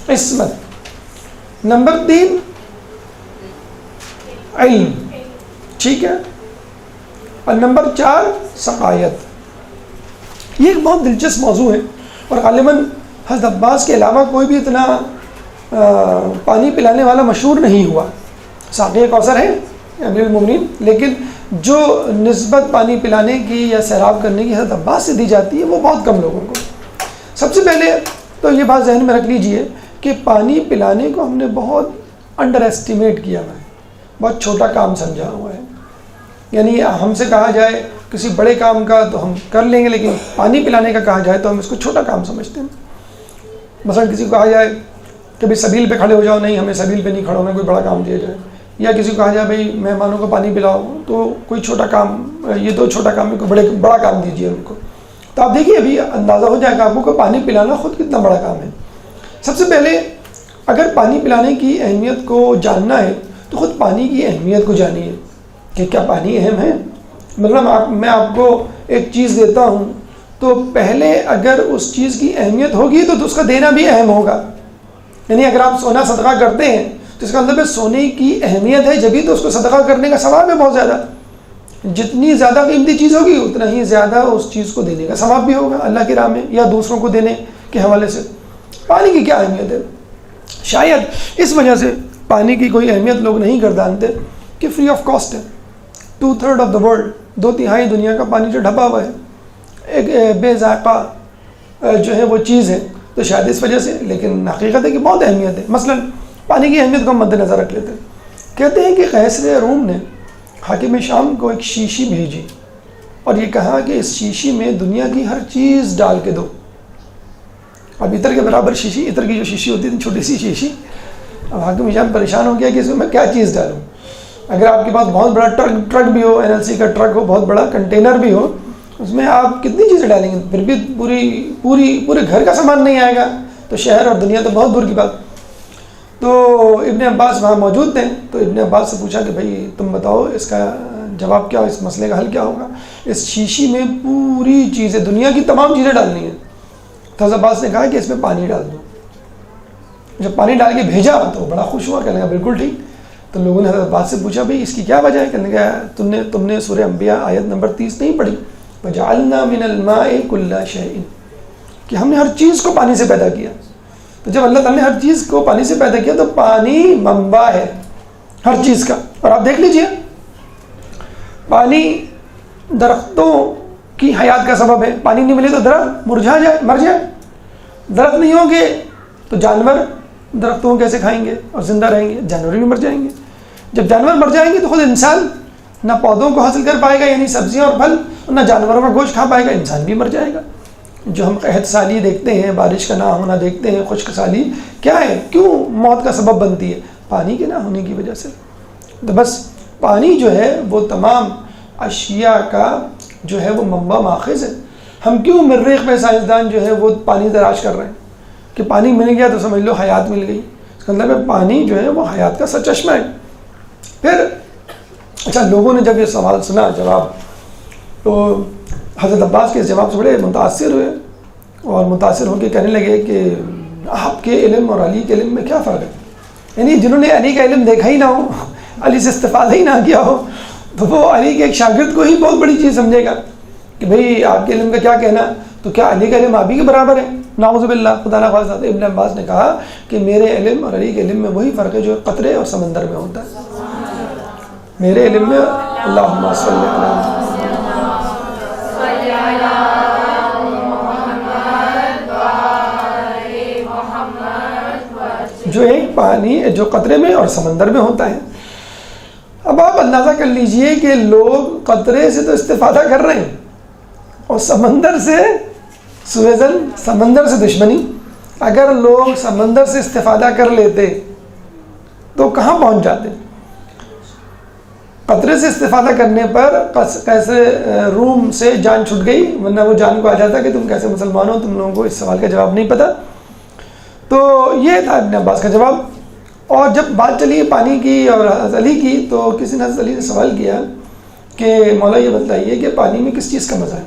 عصمت۔ نمبر 3 علم، ٹھیک ہے، اور نمبر 4 سقایت۔ یہ ایک بہت دلچسپ موضوع ہے، اور غالباً حضرت عباس کے علاوہ کوئی بھی اتنا پانی پلانے والا مشہور نہیں ہوا۔ ساقی کوثر ہے امیر المومنین، لیکن جو نسبت پانی پلانے کی یا سیراب کرنے کی حضرت عباس سے دی جاتی ہے وہ بہت کم لوگوں کو۔ سب سے پہلے تو یہ بات ذہن میں رکھ لیجئے کہ پانی پلانے کو ہم نے بہت انڈر ایسٹیمیٹ کیا ہوا ہے، بہت چھوٹا کام سمجھا ہوا ہے۔ یعنی ہم سے کہا جائے کسی بڑے کام کا تو ہم کر لیں گے، لیکن پانی پلانے کا کہا جائے تو ہم اس کو چھوٹا کام سمجھتے ہیں۔ مثلا کسی کو کہا جائے کہ بھائی سبیل پہ کھڑے ہو جاؤ، نہیں، ہمیں سبیل پہ نہیں کھڑا ہونا، کوئی بڑا کام دیا جائے۔ یا کسی کو کہا جائے بھائی مہمانوں کو پانی پلاؤ، تو کوئی چھوٹا کام، یہ تو چھوٹا کام ہے، کوئی بڑا کام دیجیے ان کو۔ تو آپ دیکھیے ابھی اندازہ ہو جائے گا آپ کو کہ پانی پلانا خود کتنا بڑا کام ہے۔ سب سے پہلے اگر پانی پلانے کی اہمیت کو جاننا ہے تو خود پانی کی اہمیت کو جانیے کہ کیا پانی اہم ہے۔ مطلب میں آپ کو ایک چیز دیتا ہوں تو پہلے اگر اس چیز کی اہمیت ہوگی تو اس کا دینا بھی اہم ہوگا۔ یعنی اگر آپ سونا صدقہ کرتے ہیں تو اس کا مطلب ہے سونے کی اہمیت ہے، جبھی تو اس کو صدقہ کرنے کا ثواب ہے بہت زیادہ۔ جتنی زیادہ قیمتی چیز ہوگی اتنا ہی زیادہ اس چیز کو دینے کا ثواب بھی ہوگا اللہ کی راہ میں یا دوسروں کو دینے کے حوالے سے۔ پانی کی کیا اہمیت ہے؟ شاید اس وجہ سے پانی کی کوئی اہمیت لوگ نہیں گردانتے کہ فری آف کاسٹ ہے۔ 2/3 آف دا ورلڈ، 2/3 دنیا کا پانی جو ڈھپا ہوا ہے، ایک بے ذائقہ جو ہے وہ چیز ہے، تو شاید اس وجہ سے، لیکن حقیقت ہے کہ بہت اہمیت ہے۔ مثلا پانی کی اہمیت کو ہم مد نظر رکھ لیتے ہیں۔ کہتے ہیں کہ قیصر روم نے حاکم شام کو ایک شیشی بھیجی اور یہ کہا کہ اس شیشی میں دنیا کی ہر چیز ڈال کے دو۔ اب عطر کے برابر شیشی، عطر کی جو شیشی ہوتی ہے چھوٹی سی شیشی، اب حاکم شام پریشان ہو گیا کہ اس میں کیا چیز ڈالوں۔ اگر آپ کے پاس بہت بڑا ٹرک بھی ہو، NLC کا ٹرک ہو، بہت بڑا کنٹینر بھی ہو، اس میں آپ کتنی چیزیں ڈالیں گے؟ پھر بھی پورے گھر کا سامان نہیں آئے گا، تو شہر اور دنیا تو بہت دور کی بات۔ تو ابن عباس وہاں موجود تھے، تو ابن عباس سے پوچھا کہ بھائی تم بتاؤ اس کا جواب کیا، اس مسئلے کا حل کیا ہوگا؟ اس شیشی میں پوری چیزیں، دنیا کی تمام چیزیں ڈالنی ہیں۔ تو حضرت عباس نے کہا کہ اس میں پانی ڈال دو۔ جب پانی ڈال کے بھیجا تو بڑا خوش ہوا، کہنے لگا بالکل ٹھیک۔ تو لوگوں نے حضرت عباس سے پوچھا بھائی اس کی کیا وجہ ہے؟ کہنے لگا تم نے سورہ انبیاء آیت نمبر 30 نہیں پڑھی؟ وَجَعَلْنَا مِنَ الْمَاءِ كُلَّ شَيْءٍ، کہ ہم نے ہر چیز کو پانی سے پیدا کیا۔ تو جب اللہ تعالیٰ نے ہر چیز کو پانی سے پیدا کیا تو پانی منبع ہے ہر چیز کا۔ اور آپ دیکھ لیجئے پانی درختوں کی حیات کا سبب ہے، پانی نہیں ملے تو درخت مر جائے۔ درخت نہیں ہوں گے تو جانور درختوں کیسے کھائیں گے اور زندہ رہیں گے؟ جانور بھی مر جائیں گے۔ جب جانور مر جائیں گے تو خود انسان نہ پودوں کو حاصل کر پائے گا یعنی سبزیاں اور پھل، اور نہ جانوروں کا گوشت کھا پائے گا، انسان بھی مر جائے گا۔ جو ہم قحط سالی دیکھتے ہیں، بارش کا نہ ہونا دیکھتے ہیں، خشک سالی کیا ہے، کیوں موت کا سبب بنتی ہے؟ پانی کے نہ ہونے کی وجہ سے۔ تو بس پانی جو ہے وہ تمام اشیاء کا جو ہے وہ منبع ماخذ ہے۔ ہم کیوں مریخ میں سائنسدان جو ہے وہ پانی تلاش کر رہے ہیں کہ پانی مل گیا تو سمجھ لو حیات مل گئی۔ اس کا مطلب ہے پانی جو ہے وہ حیات کا سرچشمہ ہے۔ پھر اچھا، لوگوں نے جب یہ سوال سنا جواب، تو حضرت عباس کے اس جواب سے بڑے متاثر ہوئے اور متاثر ہو کے کہنے لگے کہ آپ کے علم اور علی کے علم میں کیا فرق ہے؟ یعنی جنہوں نے علی کا علم دیکھا ہی نہ ہو، علی سے استفادہ ہی نہ کیا ہو، تو وہ علی کے ایک شاگرد کو ہی بہت بڑی چیز سمجھے گا کہ بھئی آپ کے علم کا کیا کہنا، تو کیا علی کا علم آپ ہی کے برابر ہے؟ نعوذ باللہ، خدا نہ خواستہ۔ ابن عباس نے کہا کہ میرے علم اور علی کے علم میں وہی فرق ہے جو قطرے اور سمندر میں ہوتا ہے۔ میرے علم میں اللہم صلی علی جو ایک پانی جو قطرے میں اور سمندر میں ہوتا ہے۔ اب آپ اندازہ کر لیجئے کہ لوگ قطرے سے تو استفادہ کر رہے ہیں اور سمندر سے سویزن سمندر سے دشمنی. اگر لوگ سمندر سے استفادہ کر لیتے تو کہاں پہنچ جاتے. قطرے سے استفادہ کرنے پر کیسے روم سے جان چھٹ گئی، ورنہ وہ جان کو آ جاتا کہ تم کیسے مسلمان ہو، تم لوگوں کو اس سوال کا جواب نہیں پتہ. تو یہ تھا ابن عباس کا جواب. اور جب بات چلی پانی کی اور حضرت علی کی، تو کسی نے حضرت علی نے سوال کیا کہ مولا یہ بتائیے کہ پانی میں کس چیز کا مزہ ہے.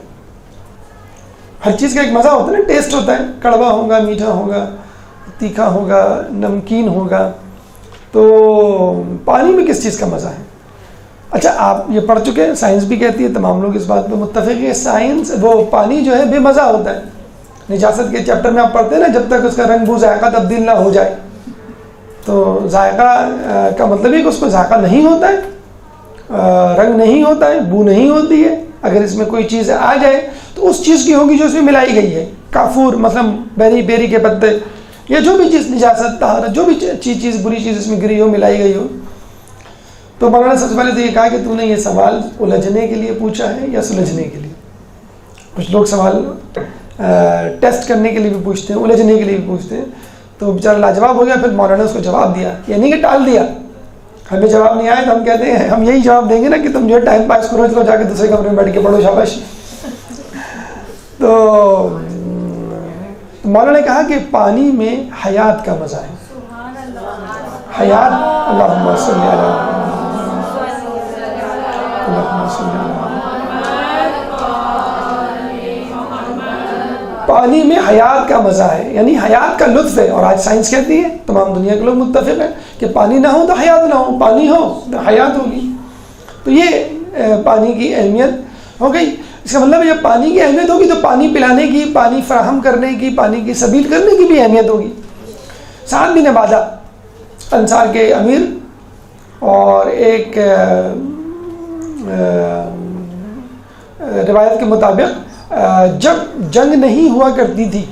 ہر چیز کا ایک مزہ ہوتا ہے نا، ٹیسٹ ہوتا ہے، کڑوا ہوگا، میٹھا ہوگا، تیکھا ہوگا، نمکین ہوگا. تو پانی میں کس چیز کا مزہ ہے؟ اچھا آپ یہ پڑھ چکے ہیں، سائنس بھی کہتی ہے، تمام لوگ اس بات پہ متفق ہے، سائنس وہ پانی جو ہے بے مزہ ہوتا ہے. نجاست کے چیپٹر میں آپ پڑھتے ہیں نا، جب تک اس کا رنگ بو ذائقہ تبدیل نہ ہو جائے. تو ذائقہ کا مطلب ہے کہ اس کو ذائقہ نہیں ہوتا ہے، رنگ نہیں ہوتا ہے، بو نہیں ہوتی ہے. اگر اس میں کوئی چیز آ جائے تو اس چیز کی ہوگی جو اس میں ملائی گئی ہے. کافور مثلا بیری کے پتے یا جو بھی چیز نجاست طہارت، جو بھی چیز بری چیز اس میں گری ہو، ملائی گئی ہو. تو مولانا سب سے پہلے تو یہ کہا کہ تو نے یہ سوال الجھنے کے لیے پوچھا ہے یا سلجھنے کے لیے. کچھ لوگ سوال ٹیسٹ کرنے کے لیے بھی پوچھتے ہیں، الجھنے کے لیے بھی پوچھتے ہیں. تو بیچارہ لاجواب ہو گیا. پھر مولانا نے اس کو جواب دیا، یعنی کہ ٹال دیا. ہمیں جواب نہیں آیا تو ہم کہتے ہیں ہم یہی جواب دیں گے نا کہ تم جو ہے ٹائم پاس کرو، چلو جا کے دوسرے کمرے میں بیٹھ کے پڑھو، شاباش. تو مولانا نے کہا کہ پانی میں حیات کا مزہ ہے. حیات، اللہم صلی علی پانی میں حیات کا مزہ ہے، یعنی حیات کا لطف ہے. اور آج سائنس کہتی ہے، تمام دنیا کے لوگ متفق ہیں کہ پانی نہ ہو تو حیات نہ ہو، پانی ہو تو حیات ہوگی. تو یہ پانی کی اہمیت ہو گئی. اس کا مطلب ہے جب پانی کی اہمیت ہوگی تو پانی پلانے کی، پانی فراہم کرنے کی، پانی کی سبیل کرنے کی بھی اہمیت ہوگی. سعد بن عبادہ انصار کے امیر، اور ایک روایت کے مطابق جب جنگ نہیں ہوا کرتی تھی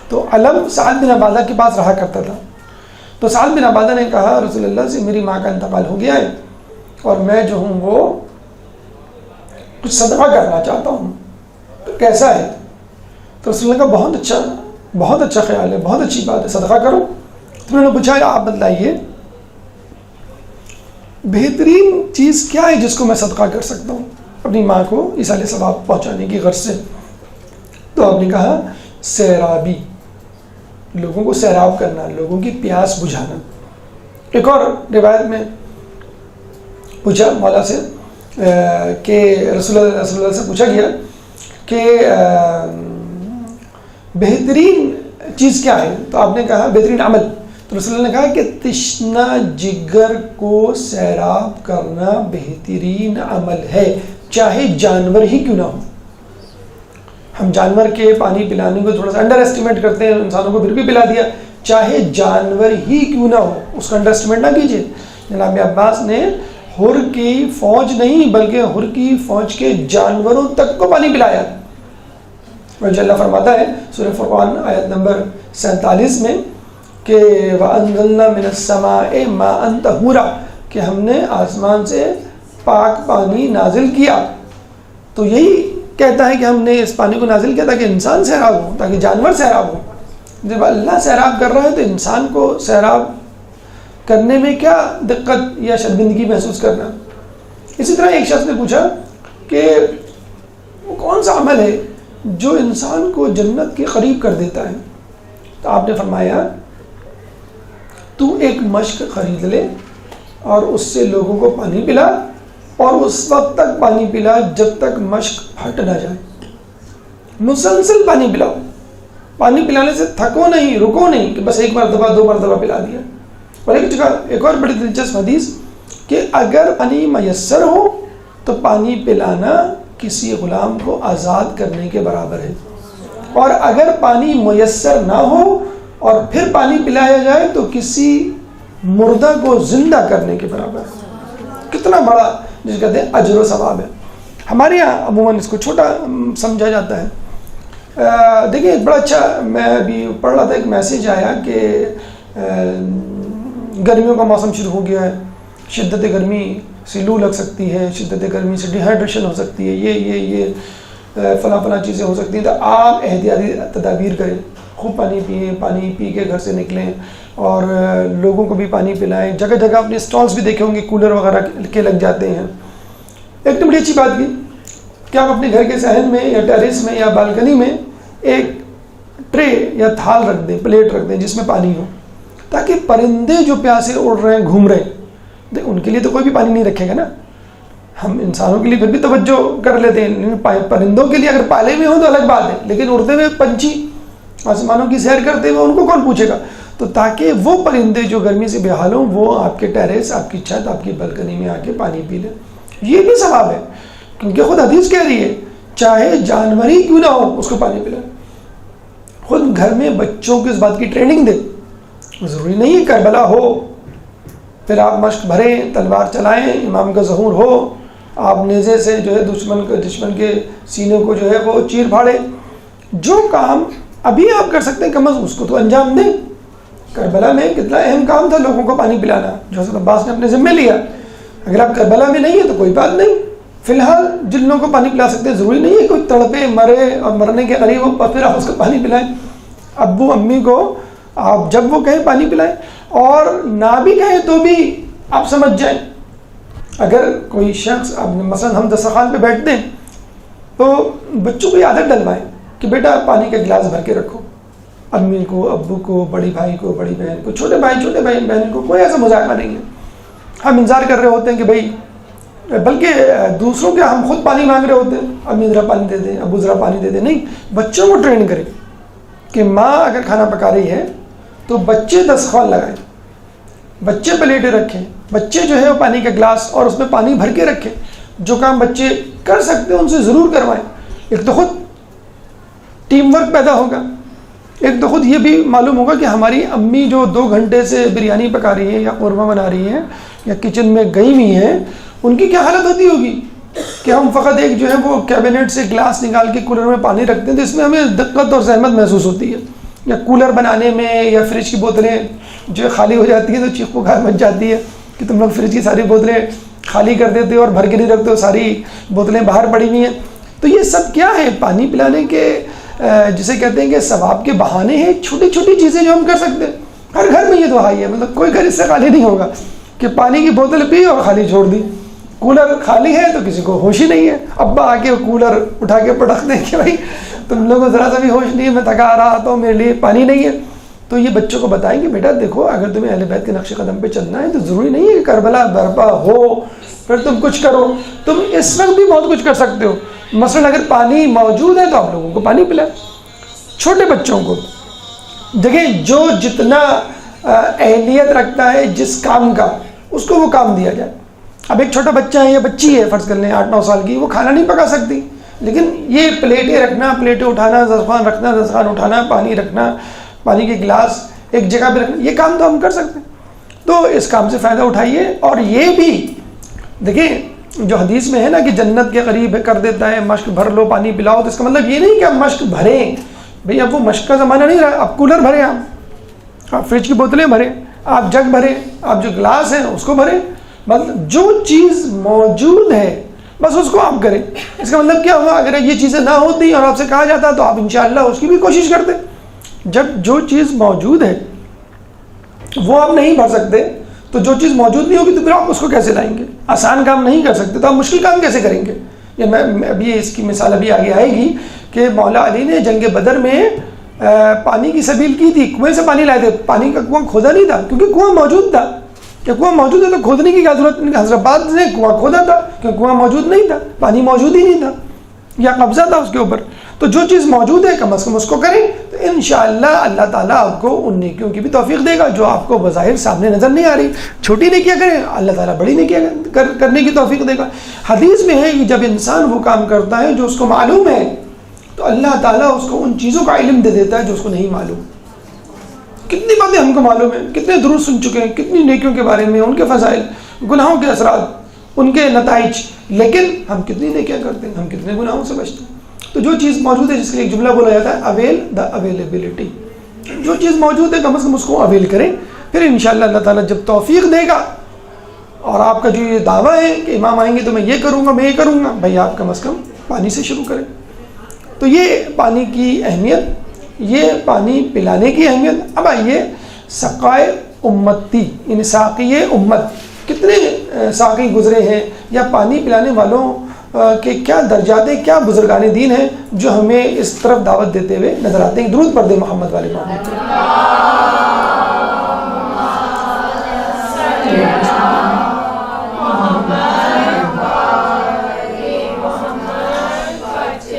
تو علم سعد بن عبادہ کے پاس رہا کرتا تھا. تو سعد بن عبادہ نے کہا رسول اللہ سے میری ماں کا انتقال ہو گیا ہے اور میں جو ہوں وہ کچھ صدقہ کرنا چاہتا ہوں، تو کیسا ہے؟ تو رسول اللہ کا بہت اچھا خیال ہے، بہت اچھی بات ہے، صدقہ کرو. تو انہوں نے پوچھا آپ بتلائیے بہترین چیز کیا ہے جس کو میں صدقہ کر سکتا ہوں اپنی ماں کو ایصال ثواب پہنچانے کی غرض سے؟ تو آپ نے کہا سیرابی، لوگوں کو سیراب کرنا، لوگوں کی پیاس بجھانا. ایک اور روایت میں پوچھا مولا سے کہ رسول اللہ سے پوچھا گیا کہ بہترین چیز کیا ہے؟ تو آپ نے کہا بہترین عمل. تو رسول اللہ نے کہا کہ تشنہ جگر کو سیراب کرنا بہترین عمل ہے، چاہے جانور ہی کیوں نہ ہو. ہم جانور کے پانی پلانے کو تھوڑا سا انڈر اسٹیمیٹ کرتے ہیں، انسانوں کو پھر بھی پلا دیا. چاہے جانور ہی کیوں نہ ہو اس کا انڈر اسٹیمیٹ نہ کیجیے. جناب عباس نے حر کی فوج نہیں بلکہ حر کی فوج کے جانوروں تک کو پانی پلایا. اور اللہ فرماتا ہے سورہ فرقان آیت نمبر 47 میں کہ وَأَنزَلْنَا مِنَ السَّمَاءِ مَاءً طَهُورًا، کہ ہم نے آسمان سے پاک پانی نازل کیا. تو یہی کہتا ہے کہ ہم نے اس پانی کو نازل کیا تاکہ انسان سیراب ہو، تاکہ جانور سیراب ہو. جب اللہ سیراب کر رہا ہے تو انسان کو سیراب کرنے میں کیا دقت یا شرمندگی محسوس کرنا. اسی طرح ایک شخص نے پوچھا کہ وہ کون سا عمل ہے جو انسان کو جنت کے قریب کر دیتا ہے؟ تو آپ نے فرمایا تو ایک مشک خرید لے اور اس سے لوگوں کو پانی پلا، اور اس وقت تک پانی پلا جب تک مشک پھٹ نہ جائے. مسلسل پانی پلاؤ، پانی پلانے سے تھکو نہیں، رکو نہیں کہ بس ایک مرتبہ 2 مرتبہ پلا دیا. اور ایک اور بڑی دلچسپ حدیث کہ اگر پانی میسر ہو تو پانی پلانا کسی غلام کو آزاد کرنے کے برابر ہے، اور اگر پانی میسر نہ ہو اور پھر پانی پلایا جائے تو کسی مردہ کو زندہ کرنے کے برابر ہے. کتنا بڑا جس کہتے ہیں اجر و ثواب ہے. ہمارے یہاں عموماً اس کو چھوٹا سمجھا جاتا ہے. دیکھیں ایک بڑا اچھا، میں ابھی پڑھ رہا تھا ایک میسیج آیا کہ گرمیوں کا موسم شروع ہو گیا ہے، شدت گرمی سے لو لگ سکتی ہے، شدت گرمی سے ڈیہائیڈریشن ہو سکتی ہے، یہ فلاں فلاں چیزیں ہو سکتی ہیں، تو آپ احتیاطی تدابیر کریں، خوب پانی پئیں، پانی پی کے گھر سے نکلیں اور لوگوں کو بھی پانی پلائیں. جگہ جگہ اپنے اسٹالس بھی دیکھے ہوں گے کولر وغیرہ کے لگ جاتے ہیں. ایک تو بڑی اچھی بات کی کہ آپ اپنے گھر کے صحن میں یا ٹیرس میں یا بالکنی میں ایک ٹرے یا تھال رکھ دیں، پلیٹ رکھ دیں جس میں پانی ہو، تاکہ پرندے جو پیاسے اڑ رہے ہیں گھوم رہے ہیں، ان کے لیے تو کوئی بھی پانی نہیں رکھے گا نا. ہم انسانوں کے لیے پھر بھی توجہ کر لیتے ہیں، لیکن پرندوں کے لیے اگر پالے میں ہوں تو الگ بات ہے، لیکن اڑتے ہوئے پنچھی آسمانوں کی سیر کرتے ہوئے ان کو کون پوچھے گا؟ تو تاکہ وہ پرندے جو گرمی سے بے حال ہوں وہ آپ کے ٹیرس، آپ کی چھت، آپ کی بالکنی میں آ کے پانی پی لیں. یہ بھی ثواب ہے، کیونکہ خود حدیث کہہ رہی ہے چاہے جانور ہی کیوں نہ ہو اس کو پانی پلائیں. خود گھر میں بچوں کو اس بات کی ٹریننگ دیں. ضروری نہیں ہے کربلا ہو پھر آپ مشق بھریں، تلوار چلائیں، امام کا ظہور ہو، آپ نیزے سے جو ہے دشمن کے سینے کو جو ہے وہ چیر پھاڑیں. جو کام ابھی آپ کر سکتے ہیں کم از کم اس کو تو انجام دیں. کربلا میں کتنا اہم کام تھا لوگوں کو پانی پلانا، جو حضرت عباس نے اپنے ذمہ لیا. اگر آپ کربلا میں نہیں ہیں تو کوئی بات نہیں، فی الحال جن لوگوں کو پانی پلا سکتے ہیں، ضروری نہیں ہے کوئی تڑپے مرے اور مرنے کے قریب ہو اور پھر آپ اس کو پانی پلائیں. ابو امی کو آپ جب وہ کہیں پانی پلائیں، اور نہ بھی کہیں تو بھی آپ سمجھ جائیں. اگر کوئی شخص مثلا ہم دسترخوان پہ بیٹھتے ہیں تو بچوں کو یہ عادت ڈلوائیں کہ بیٹا پانی کا گلاس بھر کے رکھو. امی کو، ابو کو، بڑی بھائی کو، بڑی بہن کو، چھوٹے بھائی بہن کو کوئی ایسا مذاکرہ نہیں ہے. ہم انتظار کر رہے ہوتے ہیں کہ بھائی، بلکہ دوسروں کے ہم خود پانی مانگ رہے ہوتے ہیں، امی ذرا پانی دے دیں، ابو ذرا پانی دے دیں. نہیں، بچوں کو ٹرین کریں کہ ماں اگر کھانا پکا رہی ہے تو بچے دسترخوان لگائیں، بچے پلیٹیں رکھیں، بچے جو ہے وہ پانی کا گلاس اور اس میں پانی بھر کے رکھیں. جو کام بچے کر سکتے ہیں ان سے ضرور کروائیں. ایک تو خود ٹیم ورک پیدا ہوگا، ایک تو خود یہ بھی معلوم ہوگا کہ ہماری امی جو 2 گھنٹے سے بریانی پکا رہی ہے یا قورمہ بنا رہی ہے یا کچن میں گئی ہوئی ہیں، ان کی کیا حالت ہوتی ہوگی کہ ہم فقط ایک جو ہے وہ کیبنٹ سے گلاس نکال کے کولر میں پانی رکھتے ہیں تو اس میں ہمیں دقت اور زحمت محسوس ہوتی ہے. یا کولر بنانے میں یا فریج کی بوتلیں جو خالی ہو جاتی ہیں تو چیخ پکار مچ جاتی ہے کہ تم لوگ فریج کی ساری بوتلیں خالی کر دیتے ہو اور بھر کے نہیں رکھتے ہو، ساری بوتلیں باہر پڑی ہوئی ہیں. تو یہ سب کیا ہے؟ پانی پلانے کے جسے کہتے ہیں کہ ثواب کے بہانے ہیں، چھوٹی چھوٹی چیزیں جو ہم کر سکتے ہیں. ہر گھر میں یہ دعا ہے، مطلب کوئی گھر اس سے خالی نہیں ہوگا کہ پانی کی بوتل پی اور خالی چھوڑ دی. کولر خالی ہے تو کسی کو ہوش ہی نہیں ہے، ابا آ کے کولر اٹھا کے پٹک دیں کہ بھائی تم لوگوں کو ذرا سا بھی ہوش نہیں ہے، میں تھکا آ رہا تو میرے لیے پانی نہیں ہے. تو یہ بچوں کو بتائیں کہ بیٹا دیکھو، اگر تمہیں اہل بیت کے نقش قدم پہ چلنا ہے تو ضروری نہیں ہے کہ کربلا برپا ہو پھر تم کچھ کرو. تم اس وقت بھی بہت کچھ کر سکتے ہو. مثلا اگر پانی موجود ہے تو آپ لوگوں کو پانی پلائیں. چھوٹے بچوں کو دیکھیں، جو جتنا اہلیت رکھتا ہے جس کام کا، اس کو وہ کام دیا جائے. اب ایک چھوٹا بچہ ہے یا بچی ہے فرض کر لیں 8-9 سال کی، وہ کھانا نہیں پکا سکتی، لیکن یہ پلیٹیں رکھنا، پلیٹیں اٹھانا، دسترخوان رکھنا، دسترخوان اٹھانا، پانی رکھنا، پانی کے گلاس ایک جگہ پہ رکھنا، یہ کام تو ہم کر سکتے ہیں. تو اس کام سے فائدہ اٹھائیے. اور یہ بھی دیکھیں جو حدیث میں ہے نا کہ جنت کے قریب کر دیتا ہے، مشک بھر لو پانی پلاؤ، تو اس کا مطلب یہ نہیں کہ آپ مشک بھریں. بھئی اب وہ مشک کا زمانہ نہیں رہا، آپ کولر بھریں، آپ فریج کی بوتلیں بھریں، آپ جگ بھریں، آپ جو گلاس ہیں اس کو بھریں. مطلب جو چیز موجود ہے بس اس کو آپ کریں. اس کا مطلب کیا ہوا؟ اگر یہ چیزیں نہ ہوتی اور آپ سے کہا جاتا تو آپ انشاءاللہ اس کی بھی کوشش کرتے. جب جو چیز موجود ہے وہ آپ نہیں بھر سکتے تو جو چیز موجود نہیں ہوگی تو پھر آپ اس کو کیسے لائیں گے؟ آسان کام نہیں کر سکتے تو آپ مشکل کام کیسے کریں گے؟ یہ میں ابھی اس کی مثال ابھی آگے آئے گی کہ مولا علی نے جنگ بدر میں پانی کی سبیل کی تھی، کنویں سے پانی لائے تھے. پانی کا کنواں کھودا نہیں تھا کیونکہ کنواں موجود تھا. کہ کنواں موجود ہے تو کھودنے کی کیا ضرورت؟ حضرت نے کنواں کھودا تھا کیونکہ کنواں موجود نہیں تھا، پانی موجود ہی نہیں تھا یا قبضہ تھا اس کے اوپر. تو جو چیز موجود ہے کم از کم اس کو کریں تو انشاءاللہ اللہ تعالیٰ آپ کو ان نیکیوں کی بھی توفیق دے گا جو آپ کو بظاہر سامنے نظر نہیں آ رہی. چھوٹی نیکیاں کریں، اللہ تعالیٰ بڑی نیکیاں کرنے کی توفیق دے گا. حدیث میں ہے کہ جب انسان وہ کام کرتا ہے جو اس کو معلوم ہے تو اللہ تعالیٰ اس کو ان چیزوں کا علم دے دیتا ہے جو اس کو نہیں معلوم. کتنی باتیں ہم کو معلوم ہیں، کتنے دروس سن چکے ہیں کتنی نیکیوں کے بارے میں، ان کے فضائل، گناہوں کے اثرات، ان کے نتائج، لیکن ہم کتنی نیکیاں کرتے ہیں، ہم کتنے گناہوں سے بچتے ہیں. تو جو چیز موجود ہے، جس کے لیے ایک جملہ بولا جاتا ہے اویل دا اویلیبلٹی، جو چیز موجود ہے کم از کم اس کو اویل کریں. پھر انشاءاللہ اللہ تعالیٰ جب توفیق دے گا اور آپ کا جو یہ دعویٰ ہے کہ امام آئیں گے تو میں یہ کروں گا، میں یہ کروں گا، بھائی آپ کم از کم پانی سے شروع کریں. تو یہ پانی کی اہمیت، یہ پانی پلانے کی اہمیت۔ اب آئیے سقائے امتی، یعنی ساقی امت، کتنے ساقی گزرے ہیں، یا پانی پلانے والوں کے کیا درجات ہیں، کیا بزرگان دین ہیں جو ہمیں اس طرف دعوت دیتے ہوئے نظر آتے ہیں۔ درود پڑھ دیں محمد والے محمد۔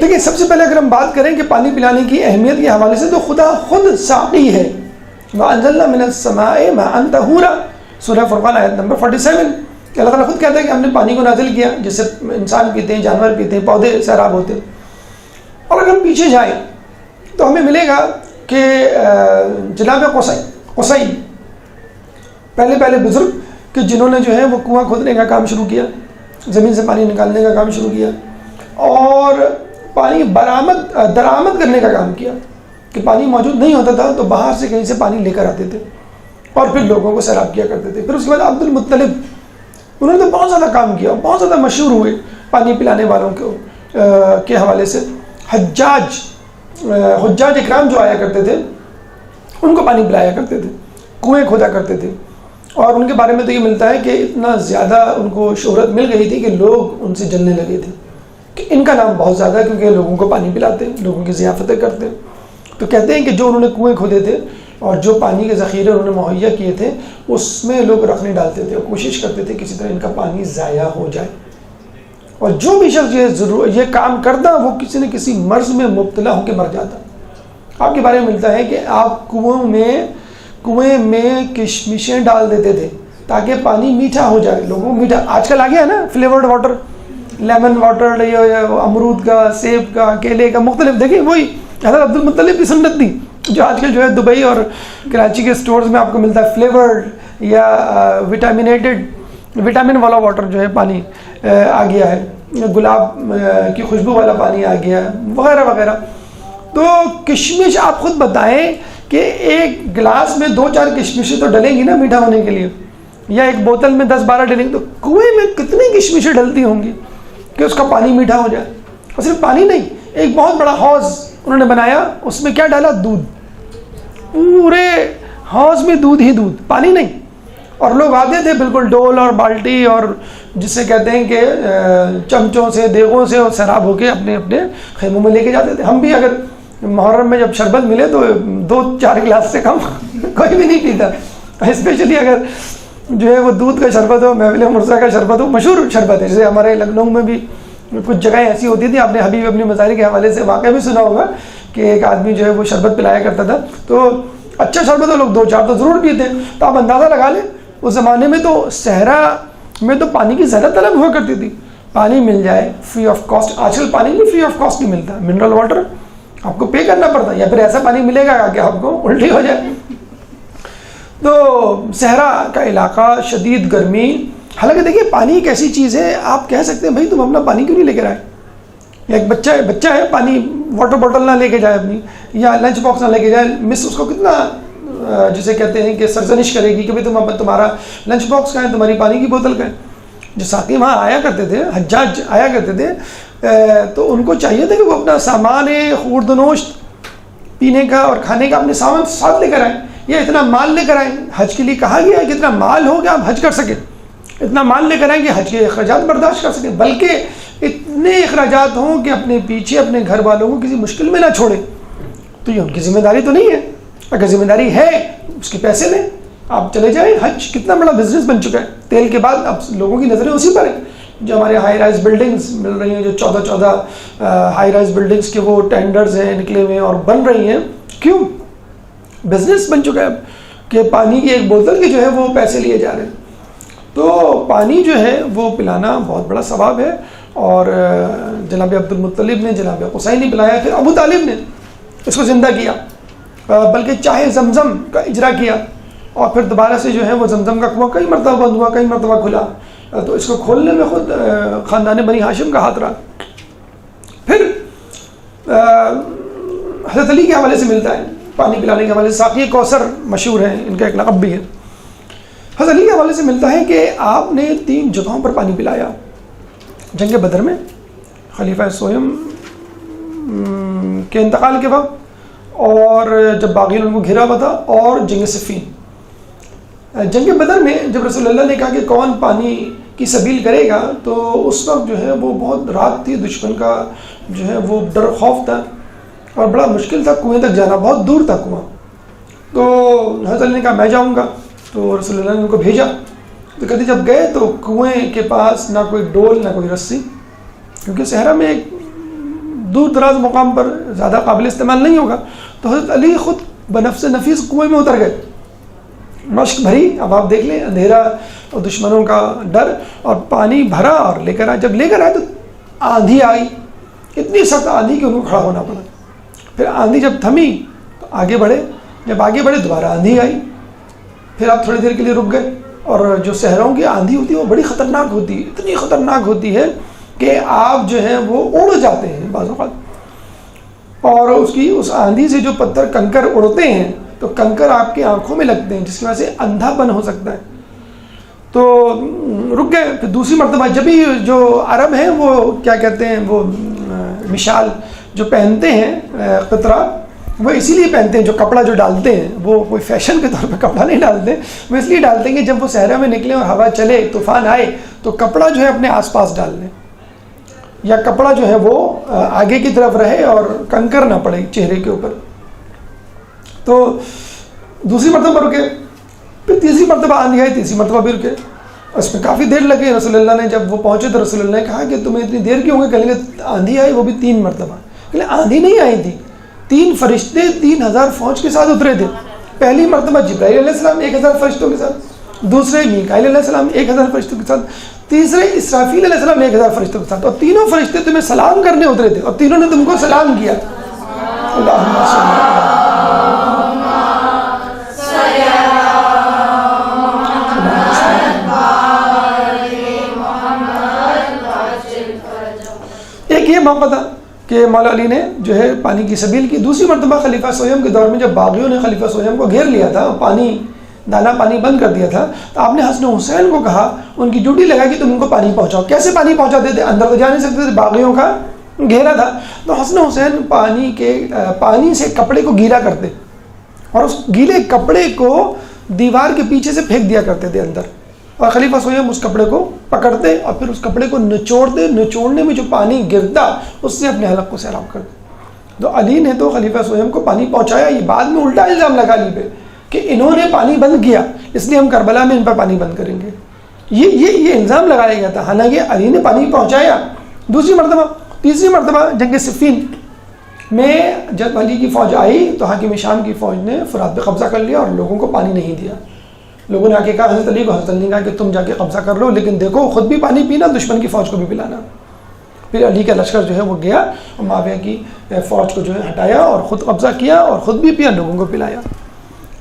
دیکھیں سب سے پہلے اگر ہم بات کریں کہ پانی پلانے کی اہمیت کے حوالے سے، تو خدا خود ساقی ہے۔ وَأَنزَلْنَا مِنَ السَّمَاءِ مَاءً طَهُورًا، سورہ فرقان آیت نمبر 47۔ کہ اللہ تعالیٰ خود کہتا ہے کہ ہم نے پانی کو نازل کیا جس سے انسان پیتے ہیں، جانور پیتے ہیں، پودے سیراب ہوتے ہیں۔ اور اگر ہم پیچھے جائیں تو ہمیں ملے گا کہ جناب قصی پہلے بزرگ کہ جنہوں نے جو ہے وہ کنواں کھودنے کا کام شروع کیا، زمین سے پانی نکالنے کا کام شروع کیا، اور پانی درآمد کرنے کا کام کیا کہ پانی موجود نہیں ہوتا تھا تو باہر سے کہیں سے پانی لے کر آتے تھے اور پھر لوگوں کو سیراب کیا کرتے تھے۔ پھر اس کے بعد عبد المطلب، انہوں نے تو بہت زیادہ کام کیا، بہت زیادہ مشہور ہوئے پانی پلانے والوں کے حوالے سے۔ حجاج اکرام جو آیا کرتے تھے ان کو پانی پلایا کرتے تھے، کنویں کھودا کرتے تھے، اور ان کے بارے میں تو یہ ملتا ہے کہ اتنا زیادہ ان کو شہرت مل گئی تھی کہ لوگ ان سے جلنے لگے تھے کہ ان کا نام بہت زیادہ ہے کیونکہ لوگوں کو پانی پلاتے ہیں، لوگوں کی ضیافتیں کرتے ہیں۔ تو کہتے ہیں کہ جو انہوں نے کنویں کھودے تھے اور جو پانی کے ذخیرے انہوں نے مہیا کیے تھے اس میں لوگ رکھ نہیں ڈالتے تھے اور کوشش کرتے تھے کسی طرح ان کا پانی ضائع ہو جائے، اور جو بھی شخص یہ کام کرتا وہ کسی نہ کسی مرض میں مبتلا ہو کے مر جاتا۔ آپ کے بارے میں ملتا ہے کہ آپ کنویں میں کشمشیں ڈال دیتے تھے تاکہ پانی میٹھا ہو جائے، لوگوں کو میٹھا۔ آج کل آ گیا ہے نا فلیورڈ واٹر، لیمن واٹر، امرود کا، سیب کا، کیلے کا، مختلف۔ دیکھیں وہی حضرت عبد المطلب کی سنت تھی جو آج کل جو ہے دبئی اور کراچی کے سٹورز میں آپ کو ملتا ہے، فلیورڈ یا وٹامن والا واٹر جو ہے پانی آ گیا ہے، گلاب کی خوشبو والا پانی آ گیا ہے، وغیرہ وغیرہ۔ تو کشمش آپ خود بتائیں کہ ایک گلاس میں 2-4 کشمشیں تو ڈلیں گی نا میٹھا ہونے کے لیے، یا ایک بوتل میں 10-12 ڈلیں گی، تو کنویں میں کتنی کشمشیں ڈلتی ہوں گی کہ اس کا پانی میٹھا ہو جائے۔ اور صرف پانی نہیں، ایک بہت بڑا حوض انہوں نے بنایا، اس میں کیا ڈالا؟ دودھ، پورے حوض میں دودھ ہی دودھ، پانی نہیں۔ اور لوگ آتے تھے بالکل ڈول اور بالٹی اور جسے کہتے ہیں کہ چمچوں سے، دیگوں سے، اور سیراب ہو کے اپنے اپنے خیموں میں لے کے جاتے تھے۔ ہم بھی اگر محرم میں جب شربت ملے تو 2-4 گلاس سے کم کوئی بھی نہیں پیتا، اسپیشلی اگر جو ہے وہ دودھ کا شربت ہو، محفل مرزا کا شربت ہو، مشہور شربت ہے۔ جیسے ہمارے لکھنؤ میں بھی کچھ جگہیں ایسی ہوتی تھیں، آپ نے حبیب ابن مظاہر کے حوالے سے واقعہ بھی سنا ہوگا کہ ایک آدمی جو ہے وہ شربت پلایا کرتا تھا، تو اچھا شربت ہو، لوگ 2-4 تو ضرور پیتے ہیں۔ تو آپ اندازہ لگا لیں اس زمانے میں تو صحرا میں تو پانی کی زیادہ طلب ہوا کرتی تھی، پانی مل جائے فری آف کاسٹ۔ آج کل پانی بھی فری آف کاسٹ نہیں ملتا، منرل واٹر آپ کو پے کرنا پڑتا ہے، یا پھر ایسا پانی ملے گا کہ آپ کو الٹی ہو جائے۔ تو صحرا کا علاقہ، شدید گرمی۔ حالانکہ دیکھیے پانی ایک ایسی چیز ہے، آپ کہہ سکتے ہیں بھائی تم اپنا پانی کیوں نہیں لے کر آئے، یا ایک بچہ ہے پانی واٹر بوٹل نہ لے کے جائے اپنی، یا لنچ باکس نہ لے کے جائے، مس اس کو کتنا جسے کہتے ہیں کہ سرزنش کرے گی کہ بھائی تمہارا لنچ باکس کہاں ہے، تمہاری پانی کی بوتل کہاں ہے۔ جو ساقی وہاں آیا کرتے تھے، حجاج آیا کرتے تھے، تو ان کو چاہیے تھا کہ وہ اپنا سامان خورد و نوشت پینے کا اور کھانے کا اپنے سامان ساتھ لے کر آئیں، یا اتنا مال لے کر آئیں۔ حج کے لیے کہا گیا ہے کہ اتنا مال ہو کہ آپ حج کر سکیں، اتنا مال لے کر آئیں کہ حج کے اخراجات برداشت کر سکیں، بلکہ اتنے اخراجات ہوں کہ اپنے پیچھے اپنے گھر والوں کو کسی مشکل میں نہ چھوڑیں۔ تو یہ ان کی ذمہ داری تو نہیں ہے، اگر ذمہ داری ہے اس کے پیسے لیں، آپ چلے جائیں۔ حج کتنا بڑا بزنس بن چکا ہے، تیل کے بعد اب لوگوں کی نظریں اسی پر ہیں۔ جو ہمارے ہائی رائز بلڈنگز مل رہی ہیں، جو 14 ہائی رائز بلڈنگز کے وہ ٹینڈرز ہیں نکلے ہوئے ہیں اور بن رہی ہیں، کیوں؟ بزنس بن چکا ہے اب کہ پانی کی ایک بوتل کے جو ہے وہ پیسے لیے جا رہے ہیں۔ تو پانی جو ہے وہ پلانا بہت بڑا ثواب ہے، اور جناب عبد المطلب نے، جناب قصی نے پلایا، پھر ابو طالب نے اس کو زندہ کیا، بلکہ چاہے زمزم کا اجرا کیا، اور پھر دوبارہ سے جو ہے وہ زمزم کا کنواں کئی مرتبہ بند ہوا، کئی مرتبہ کھلا، تو اس کو کھولنے میں خود خاندان بنی ہاشم کا ہاتھ رہا۔ پھر حضرت علی کے حوالے سے ملتا ہے، پانی پلانے کے حوالے سے ساقی کوثر مشہور ہیں، ان کا ایک لقب بھی ہے۔ حضرت علی کے حوالے سے ملتا ہے کہ آپ نے 3 جگہوں پر پانی پلایا۔ جنگ بدر میں خلیفہ سوئم کے انتقال کے وقت، اور جب باغیوں نے ان کو گھیرا ہوا تھا، اور جنگ صفین۔ جنگ بدر میں جب رسول اللہ نے کہا کہ کون پانی کی سبیل کرے گا، تو اس وقت جو ہے وہ بہت رات تھی، دشمن کا جو ہے وہ ڈر خوف تھا، اور بڑا مشکل تھا کنویں تک جانا، بہت دور تھا کنواں۔ تو حضرت علی نے کہا میں جاؤں گا، تو رسول اللہ نے ان کو بھیجا۔ تو کہتے جب گئے تو کنویں کے پاس نہ کوئی ڈول نہ کوئی رسی، کیونکہ صحرا میں ایک دور دراز مقام پر زیادہ قابل استعمال نہیں ہوگا۔ تو حضرت علی خود بنفس نفیس کنویں میں اتر گئے، مشق بھری، اب آپ دیکھ لیں اندھیرا اور دشمنوں کا ڈر، اور پانی بھرا اور لے کر آئے۔ جب لے کر آئے تو آندھی آئی، اتنی سخت آندھی کہ ان کو کھڑا ہونا پڑا۔ پھر آندھی جب تھمی تو آگے بڑھے، جب آگے بڑھے دوبارہ آندھی آئی، پھر آپ تھوڑی دیر کے لیے رک گئے۔ اور جو صحراؤں کی آندھی ہوتی ہے وہ بڑی خطرناک ہوتی ہے، اتنی خطرناک ہوتی ہے کہ آپ جو ہیں وہ اڑ جاتے ہیں بعض اوقات، اور اس آندھی سے جو پتھر کنکر اڑتے ہیں تو کنکر آپ کی آنکھوں میں لگتے ہیں، جس کی وجہ سے اندھا پن ہو سکتا ہے۔ تو رک گئے۔ پھر دوسری مرتبہ جب بھی جو عرب ہیں وہ کیا کہتے ہیں، وہ مشال جو پہنتے ہیں قطرہ، وہ اسی لیے پہنتے ہیں، جو کپڑا جو ڈالتے ہیں وہ کوئی فیشن کے طور پہ کپڑا نہیں ڈالتے، وہ اس لیے ڈالتے ہیں کہ جب وہ صحرا میں نکلیں اور ہوا چلے، طوفان آئے، تو کپڑا جو ہے اپنے آس پاس ڈال لیں، یا کپڑا جو ہے وہ آگے کی طرف رہے اور کنکر نہ پڑے چہرے کے اوپر۔ تو دوسری مرتبہ رکے، پھر تیسری مرتبہ آندھی آئی، تیسری مرتبہ بھی رکے، اس میں کافی دیر لگی۔ رسول اللہ نے جب وہ پہنچے تو رسول اللہ نے کہا کہ تمہیں اتنی دیر کیوں ہوگی؟ کہیں گے آندھی آئی، وہ بھی 3 مرتبہ۔ کہ آندھی نہیں آئی تھی، 3 فرشتے 3000 فوج کے ساتھ اترے تھے۔ پہلی مرتبہ جبرائیل علیہ السلام 1000 فرشتوں کے ساتھ، دوسرے میکائیل علیہ السلام 1000 فرشتوں کے ساتھ، تیسرے اسرافیل علیہ السلام 1000 فرشتوں کے ساتھ، اور تینوں فرشتے تمہیں سلام کرنے اترے تھے، اور تینوں نے تم کو سلام کیا۔ اللہم صلی اللہ ایک یہ موقع تھا کہ مولا علی نے جو ہے پانی کی سبیل کی۔ دوسری مرتبہ خلیفہ سویم کے دور میں جب باغیوں نے خلیفہ سویم کو گھیر لیا تھا، دانا پانی بند کر دیا تھا، تو آپ نے حسن حسین کو کہا، ان کی ڈیوٹی لگا کہ تم ان کو پانی پہنچاؤ۔ کیسے پانی پہنچاتے تھے؟ اندر تو جا نہیں سکتے تھے، باغیوں کا گھیرا تھا۔ تو حسن حسین پانی سے کپڑے کو گیلا کرتے، اور اس گیلے کپڑے کو دیوار کے پیچھے سے پھینک دیا کرتے تھے اندر، اور خلیفہ سویم اس کپڑے کو پکڑتے اور پھر اس کپڑے کو نچوڑتے، نچوڑنے میں جو پانی گرتا اس سے اپنے حلق کو سیراب کرتے۔ تو علی نے تو خلیفہ سویم کو پانی پہنچایا، یہ بعد میں الٹا الزام لگا علی پہ کہ انہوں نے پانی بند کیا، اس لیے ہم کربلا میں ان پر پانی بند کریں گے، یہ الزام لگایا گیا تھا، حالانکہ علی نے پانی پہنچایا۔ دوسری مرتبہ، تیسری مرتبہ جنگ صفین میں جب علی کی فوج آئی تو حاکم شام کی فوج نے فرات پہ قبضہ کر لیا اور لوگوں کو پانی نہیں دیا۔ لوگوں نے آ کے کہا حضرت علی کو، حضرت علی نے کہا کہ تم جا کے قبضہ کر لو، لیکن دیکھو خود بھی پانی پینا، دشمن کی فوج کو بھی پلانا۔ پھر علی کا لشکر جو ہے وہ گیا اور معاویہ کی فوج کو جو ہے ہٹایا اور خود قبضہ کیا اور خود بھی پیا، لوگوں کو پلایا۔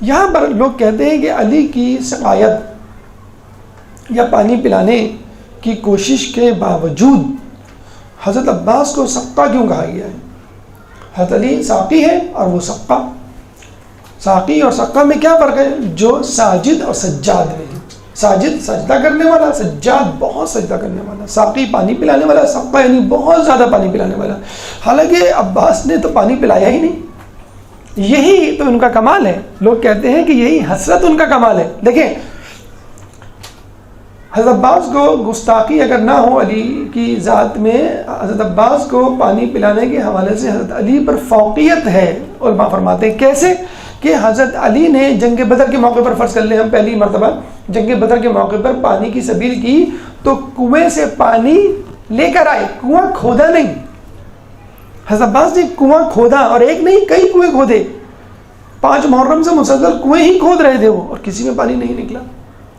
یہاں پر لوگ کہتے ہیں کہ علی کی سقایت یا پانی پلانے کی کوشش کے باوجود حضرت عباس کو سقا کیوں کہا گیا ہے؟ حضرت علی ساقی ہے اور وہ سقا۔ ساقی اور سقا میں کیا فرق ہے؟ جو ساجد اور سجاد میں ہے۔ ساجد سجدہ کرنے والا، سجاد بہت سجدہ کرنے والا، ساقی پانی پلانے والا، سقا یعنی بہت زیادہ پانی پلانے والا۔ حالانکہ عباس نے تو پانی پلایا ہی نہیں، یہی تو ان کا کمال ہے۔ لوگ کہتے ہیں کہ یہی حسرت ان کا کمال ہے۔ دیکھیں حضرت عباس کو گستاخی اگر نہ ہو علی کی ذات میں، حضرت عباس کو پانی پلانے کے حوالے سے حضرت علی پر فوقیت ہے۔ علماء فرماتے ہیں کیسے کہ حضرت علی نے جنگ بدر کے موقع پر، فرض کر لیں ہم پہلی مرتبہ جنگ بدر کے موقع پر پانی کی سبیل کی تو کنویں سے پانی لے کر آئے، کنواں کھودا نہیں۔ حضرت عباس نے کنواں کھودا، اور ایک نہیں کئی کنویں کھودے، 5 محرم سے مسلسل کنویں ہی کھود رہے تھے وہ، اور کسی میں پانی نہیں نکلا،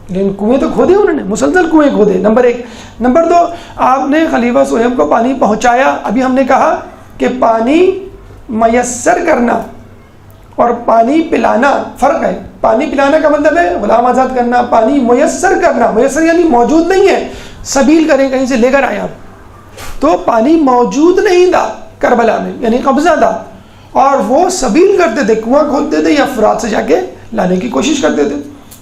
لیکن کنویں تو کھودے انہوں نے، مسلسل کنویں کھودے۔ نمبر 1۔ نمبر 2، آپ نے خلیفہ سہیب کو پانی پہنچایا۔ ابھی ہم نے کہا کہ پانی میسر کرنا اور پانی پلانا فرق ہے۔ پانی پلانا کا مطلب ہے غلام آزاد کرنا، پانی میسر کرنا، میسر یعنی موجود نہیں ہے، سبیل کریں کہیں سے لے کر آئے آپ، تو پانی موجود نہیں تھا کربلا میں، یعنی قبضہ تھا، اور وہ سبیل کرتے تھے، کنواں کھودتے تھے یا فرات سے جا کے لانے کی کوشش کرتے تھے۔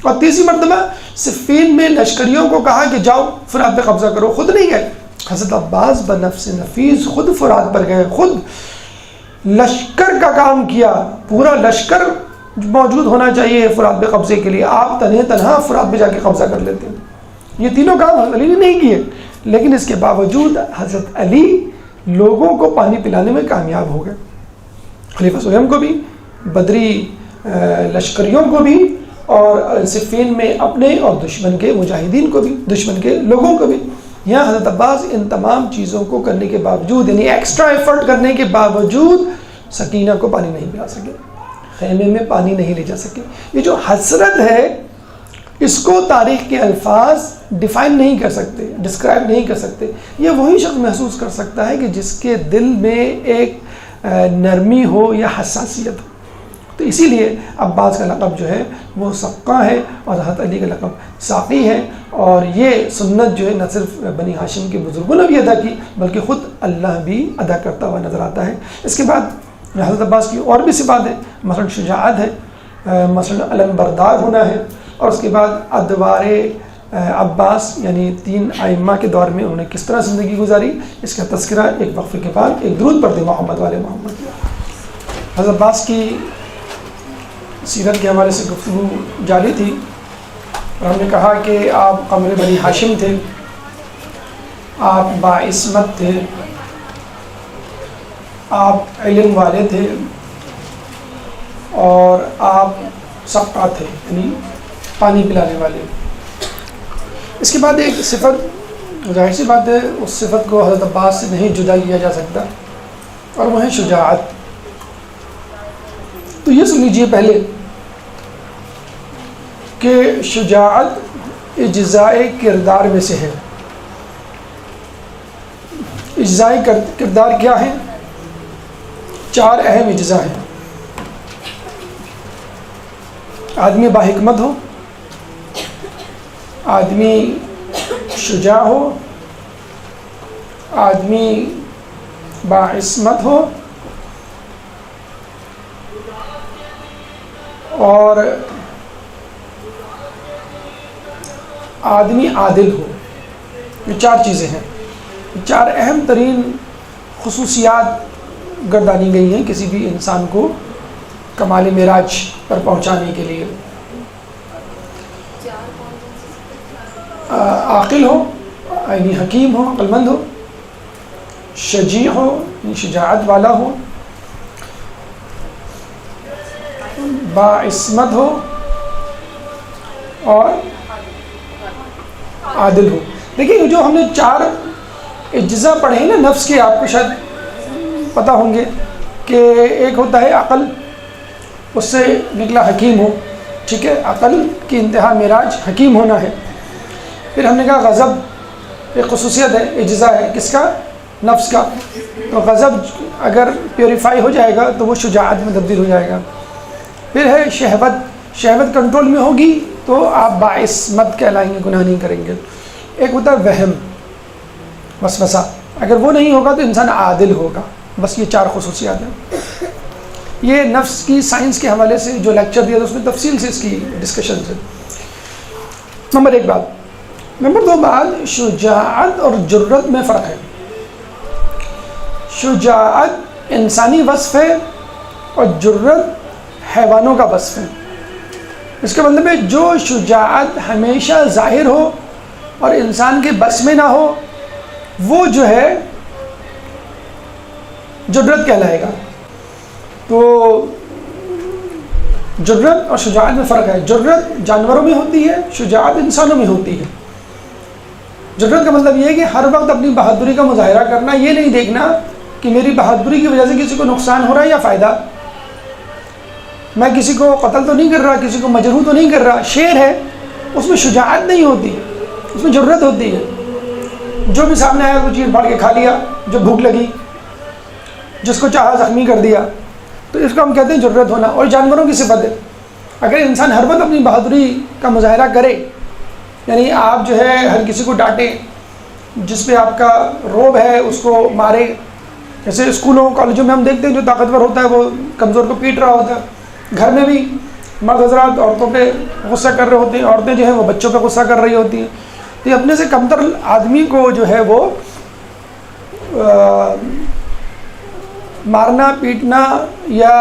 اور تیسری مرتبہ صفین میں لشکریوں کو کہا کہ جاؤ فرات پہ قبضہ کرو، خود نہیں گئے۔ حضرت عباس بنفس نفیس خود فرات پر گئے، خود لشکر کا کام کیا، پورا لشکر موجود ہونا چاہیے فرات پہ قبضے کے لیے، آپ تنہا فرات پہ جا کے قبضہ کر لیتے ہیں۔ یہ تینوں کام حضرت علی نے نہیں کیے، لیکن اس کے باوجود حضرت علی لوگوں کو پانی پلانے میں کامیاب ہو گئے، خلیفہ سلیم کو بھی، بدری لشکریوں کو بھی، اور صفین میں اپنے اور دشمن کے مجاہدین کو بھی، دشمن کے لوگوں کو بھی۔ یہاں حضرت عباس ان تمام چیزوں کو کرنے کے باوجود، یعنی ایکسٹرا ایفرٹ کرنے کے باوجود سکینہ کو پانی نہیں پلا سکے، خیمے میں پانی نہیں لے جا سکے۔ یہ جو حسرت ہے اس کو تاریخ کے الفاظ ڈیفائن نہیں کر سکتے، ڈسکرائب نہیں کر سکتے۔ یہ وہی شخص محسوس کر سکتا ہے کہ جس کے دل میں ایک نرمی ہو یا حساسیت ہو۔ تو اسی لیے عباس کا لقب جو ہے وہ سقا ہے، اور حضرت علی کا لقب ساقی ہے، اور یہ سنت جو ہے نہ صرف بنی ہاشم کے بزرگوں نے بھی ادا کی بلکہ خود اللہ بھی ادا کرتا ہوا نظر آتا ہے۔ اس کے بعد حضرت عباس کی اور بھی صفات ہیں، مثلا شجاعت ہے، مثلا علم بردار ہونا ہے، اور اس کے بعد ادوار عباس یعنی 3 ائمہ کے دور میں انہوں نے کس طرح زندگی گزاری، اس کا تذکرہ ایک وقفے کے بعد ایک درود پڑھتے محمد والے محمد۔ حضرت عباس کی سیرت کے حوالے سے گفتگو جاری تھی، اور ہم نے کہا کہ آپ قمر بنی ہاشم تھے، آپ باعصمت تھے، آپ علم والے تھے، اور آپ سقا تھے یعنی پانی پلانے والے۔ اس کے بعد ایک صفت، ظاہر سی بات ہے اس صفت کو حضرت عباس سے نہیں جدا کیا جا سکتا، اور وہ ہے شجاعت۔ تو یہ سن لیجیے پہلے کہ شجاعت اجزائے کردار میں سے ہے۔ اجزائے کردار کیا ہے؟ 4 اہم اجزاء ہیں۔ آدمی باحکمت ہو، آدمی شجاع ہو، آدمی باعصمت ہو، اور آدمی عادل ہو۔ یہ 4 چیزیں ہیں، 4 اہم ترین خصوصیات گردانی گئی ہیں کسی بھی انسان کو کمال معراج پر پہنچانے کے لیے۔ عاقل ہو یعنی حکیم ہو، عقل مند ہو، شجیع ہو یعنی شجاعت والا ہو، باعصمت ہو، اور عادل ہو۔ دیکھیے جو ہم نے 4 اجزاء پڑھے ہیں نا نفس کے، آپ کو شاید پتہ ہوں گے کہ ایک ہوتا ہے عقل، اس سے نکلا حکیم ہو، ٹھیک ہے، عقل کی انتہا معراج حکیم ہونا ہے۔ پھر ہم نے کہا غضب ایک خصوصیت ہے، اجزاء ہے، کس کا؟ نفس کا۔ تو غضب اگر پیوریفائی ہو جائے گا تو وہ شجاعت میں تبدیل ہو جائے گا۔ پھر ہے شہوت، شہوت کنٹرول میں ہوگی تو آپ باعصمت کہلائیں گے، گناہ نہیں کریں گے۔ ایک ہوتا ہے وہم، وسوسہ، اگر وہ نہیں ہوگا تو انسان عادل ہوگا۔ بس یہ 4 خصوصیات ہیں۔ یہ نفس کی سائنس کے حوالے سے جو لیکچر دیا تھا اس میں تفصیل سے اس کی ڈسکشن ہے۔ نمبر 1 بات۔ نمبر 2 بات، شجاعت اور جرت میں فرق ہے۔ شجاعت انسانی وصف ہے اور جرت حیوانوں کا وصف ہے۔ اس کا مطلب ہے جو شجاعت ہمیشہ ظاہر ہو اور انسان کے بس میں نہ ہو وہ جو ہے جرت کہلائے گا۔ تو جرت اور شجاعت میں فرق ہے۔ جرت جانوروں میں ہوتی ہے، شجاعت انسانوں میں ہوتی ہے۔ جرت کا مطلب یہ ہے کہ ہر وقت اپنی بہادری کا مظاہرہ کرنا، یہ نہیں دیکھنا کہ میری بہادری کی وجہ سے کسی کو نقصان ہو رہا ہے یا فائدہ، میں کسی کو قتل تو نہیں کر رہا، کسی کو مجروح تو نہیں کر رہا۔ شیر ہے اس میں شجاعت نہیں ہوتی، اس میں جرت ہوتی ہے۔ جو بھی سامنے آیا وہ چیز پھاڑ کے کھا لیا، جو بھوک لگی، جس کو چاہا زخمی کر دیا، تو اس کو ہم کہتے ہیں جرت ہونا۔ اور جانوروں کی صفت ہے، اگر انسان ہر وقت اپنی بہادری کا مظاہرہ کرے، یعنی آپ جو ہے ہر کسی کو ڈانٹیں، جس پہ آپ کا روب ہے اس کو مارے، جیسے اسکولوں کالجوں میں ہم دیکھتے ہیں جو طاقتور ہوتا ہے وہ کمزور کو پیٹ رہا ہوتا ہے۔ گھر میں بھی مرد حضرات عورتوں پہ غصہ کر رہے ہوتے ہیں، عورتیں جو ہیں وہ بچوں پہ غصہ کر رہی ہوتی ہیں۔ تو اپنے سے کمتر آدمی کو جو ہے وہ مارنا پیٹنا یا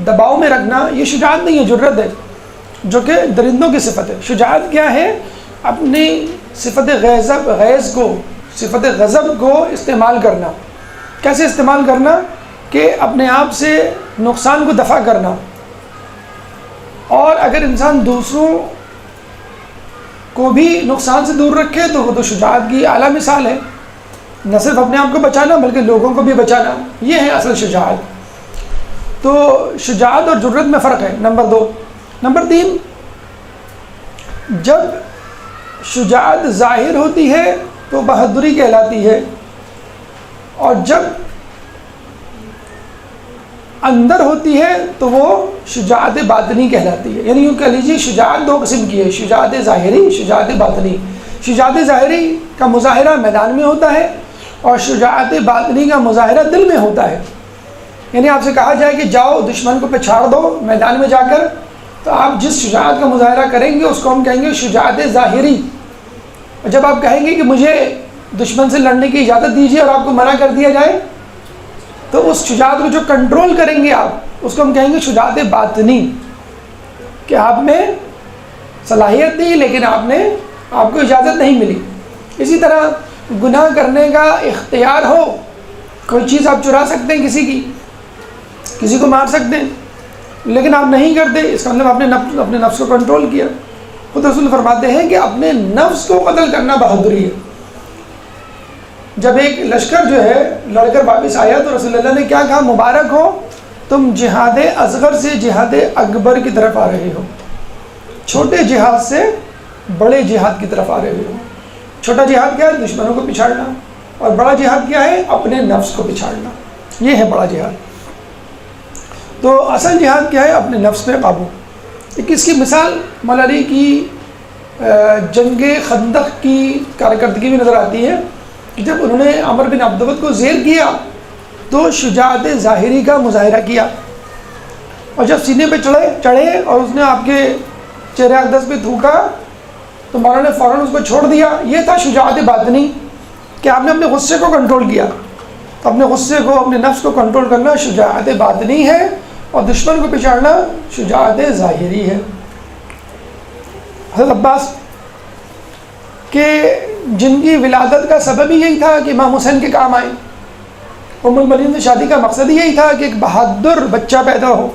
دباؤ میں رکھنا یہ شجاعت نہیں ہے، جرت ہے، جو کہ درندوں کی صفت ہے۔ شجاعت کیا ہے؟ اپنی صفت غیظ کو، صفت غضب کو استعمال کرنا۔ کیسے استعمال کرنا؟ کہ اپنے آپ سے نقصان کو دفع کرنا، اور اگر انسان دوسروں کو بھی نقصان سے دور رکھے تو وہ تو شجاعت کی اعلیٰ مثال ہے۔ نہ صرف اپنے آپ کو بچانا بلکہ لوگوں کو بھی بچانا، یہ ہے اصل شجاعت۔ تو شجاعت اور جرت میں فرق ہے، نمبر 2۔ نمبر 3، جب شجاعت ظاہر ہوتی ہے تو بہادری کہلاتی ہے، اور جب اندر ہوتی ہے تو وہ شجاعت باطنی کہلاتی ہے۔ یعنی یوں کہہ لیجیے شجاعت 2 قسم کی ہے، شجاعت ظاہری، شجاعت باطنی۔ شجاعت ظاہری کا مظاہرہ میدان میں ہوتا ہے، اور شجاعت باطنی کا مظاہرہ دل میں ہوتا ہے۔ یعنی آپ سے کہا جائے کہ جاؤ دشمن کو پچھاڑ دو میدان میں جا کر، تو آپ جس شجاعت کا مظاہرہ کریں گے اس کو ہم کہیں گے شجاعت ظاہری۔ اور جب آپ کہیں گے کہ مجھے دشمن سے لڑنے کی اجازت دیجیے اور آپ کو منع کر دیا جائے، تو اس شجاعت کو جو کنٹرول کریں گے آپ، اس کو ہم کہیں گے شجاعت باطنی، کہ آپ میں صلاحیت نہیں لیکن آپ کو اجازت نہیں ملی۔ اسی طرح گناہ کرنے کا اختیار ہو، کوئی چیز آپ چرا سکتے ہیں کسی کو مار سکتے ہیں، لیکن آپ نہیں کرتے، اس کا مطلب آپ نے اپنے نفس کو کنٹرول کیا۔ خود رسول فرماتے ہیں کہ اپنے نفس کو قتل کرنا بہادری ہے۔ جب ایک لشکر جو ہے لڑ کر واپس آیا تو رسول اللہ نے کیا کہا؟ مبارک ہو، تم جہاد اصغر سے جہاد اکبر کی طرف آ رہے ہو، چھوٹے جہاد سے بڑے جہاد کی طرف آ رہے ہو۔ چھوٹا جہاد کیا ہے؟ دشمنوں کو پچھاڑنا، اور بڑا جہاد کیا ہے؟ اپنے نفس کو پچھاڑنا، یہ ہے بڑا جہاد۔ تو اصل جہاد کیا ہے؟ اپنے نفس پہ قابو۔ اس کی مثال مولا علی کی جنگ خندق کی کارکردگی میں نظر آتی ہے کہ جب انہوں نے عمر بن عبدود کو زیر کیا تو شجاعت ظاہری کا مظاہرہ کیا، اور جب سینے پہ چڑھے اور اس نے آپ کے چہرے اقدس پہ تھوکا تو مولانا نے فوراً اس کو چھوڑ دیا۔ یہ تھا شجاعت باطنی، کہ آپ نے اپنے غصے کو کنٹرول کیا۔ تو اپنے غصے کو، اپنے نفس کو کنٹرول کرنا شجاعت باطنی ہے، اور دشمن کو پچھاڑنا شجاعت ظاہری ہے۔ حضرت عباس کہ جن کی ولادت کا سبب ہی یہی تھا کہ امام حسین کے کام آئے، ام المؤمنین سے شادی کا مقصد ہی یہی تھا کہ ایک بہادر بچہ پیدا ہو،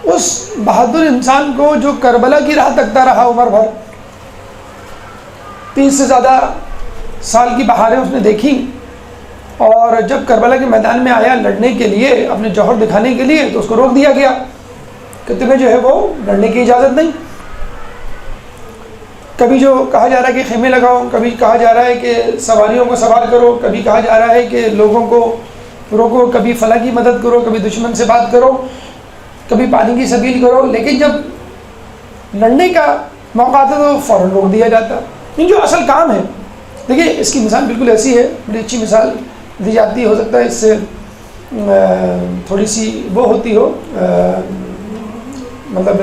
اس بہادر انسان کو جو کربلا کی راہ تکتا رہا عمر بھر، 30 سے زیادہ سال کی بہاریں اس نے دیکھی، اور جب کربلا کے میدان میں آیا لڑنے کے لیے، اپنے جوہر دکھانے کے لیے، تو اس کو روک دیا گیا کہ تمہیں جو ہے وہ لڑنے کی اجازت نہیں۔ کبھی جو کہا جا رہا ہے کہ خیمے لگاؤ، کبھی کہا جا رہا ہے کہ سواریوں کو سوار کرو، کبھی کہا جا رہا ہے کہ لوگوں کو روکو، کبھی فلاں کی مدد کرو، کبھی دشمن سے بات کرو، کبھی پانی کی سبیل کرو، لیکن جب لڑنے کا موقع آتا تو فوراً روک دیا جاتا۔ یہ جو اصل کام ہے، دیکھیے اس کی مثال بالکل ایسی ہے، بڑی اچھی مثال دی جاتی ہے، ہو سکتا ہے اس سے تھوڑی سی وہ ہوتی ہو، مطلب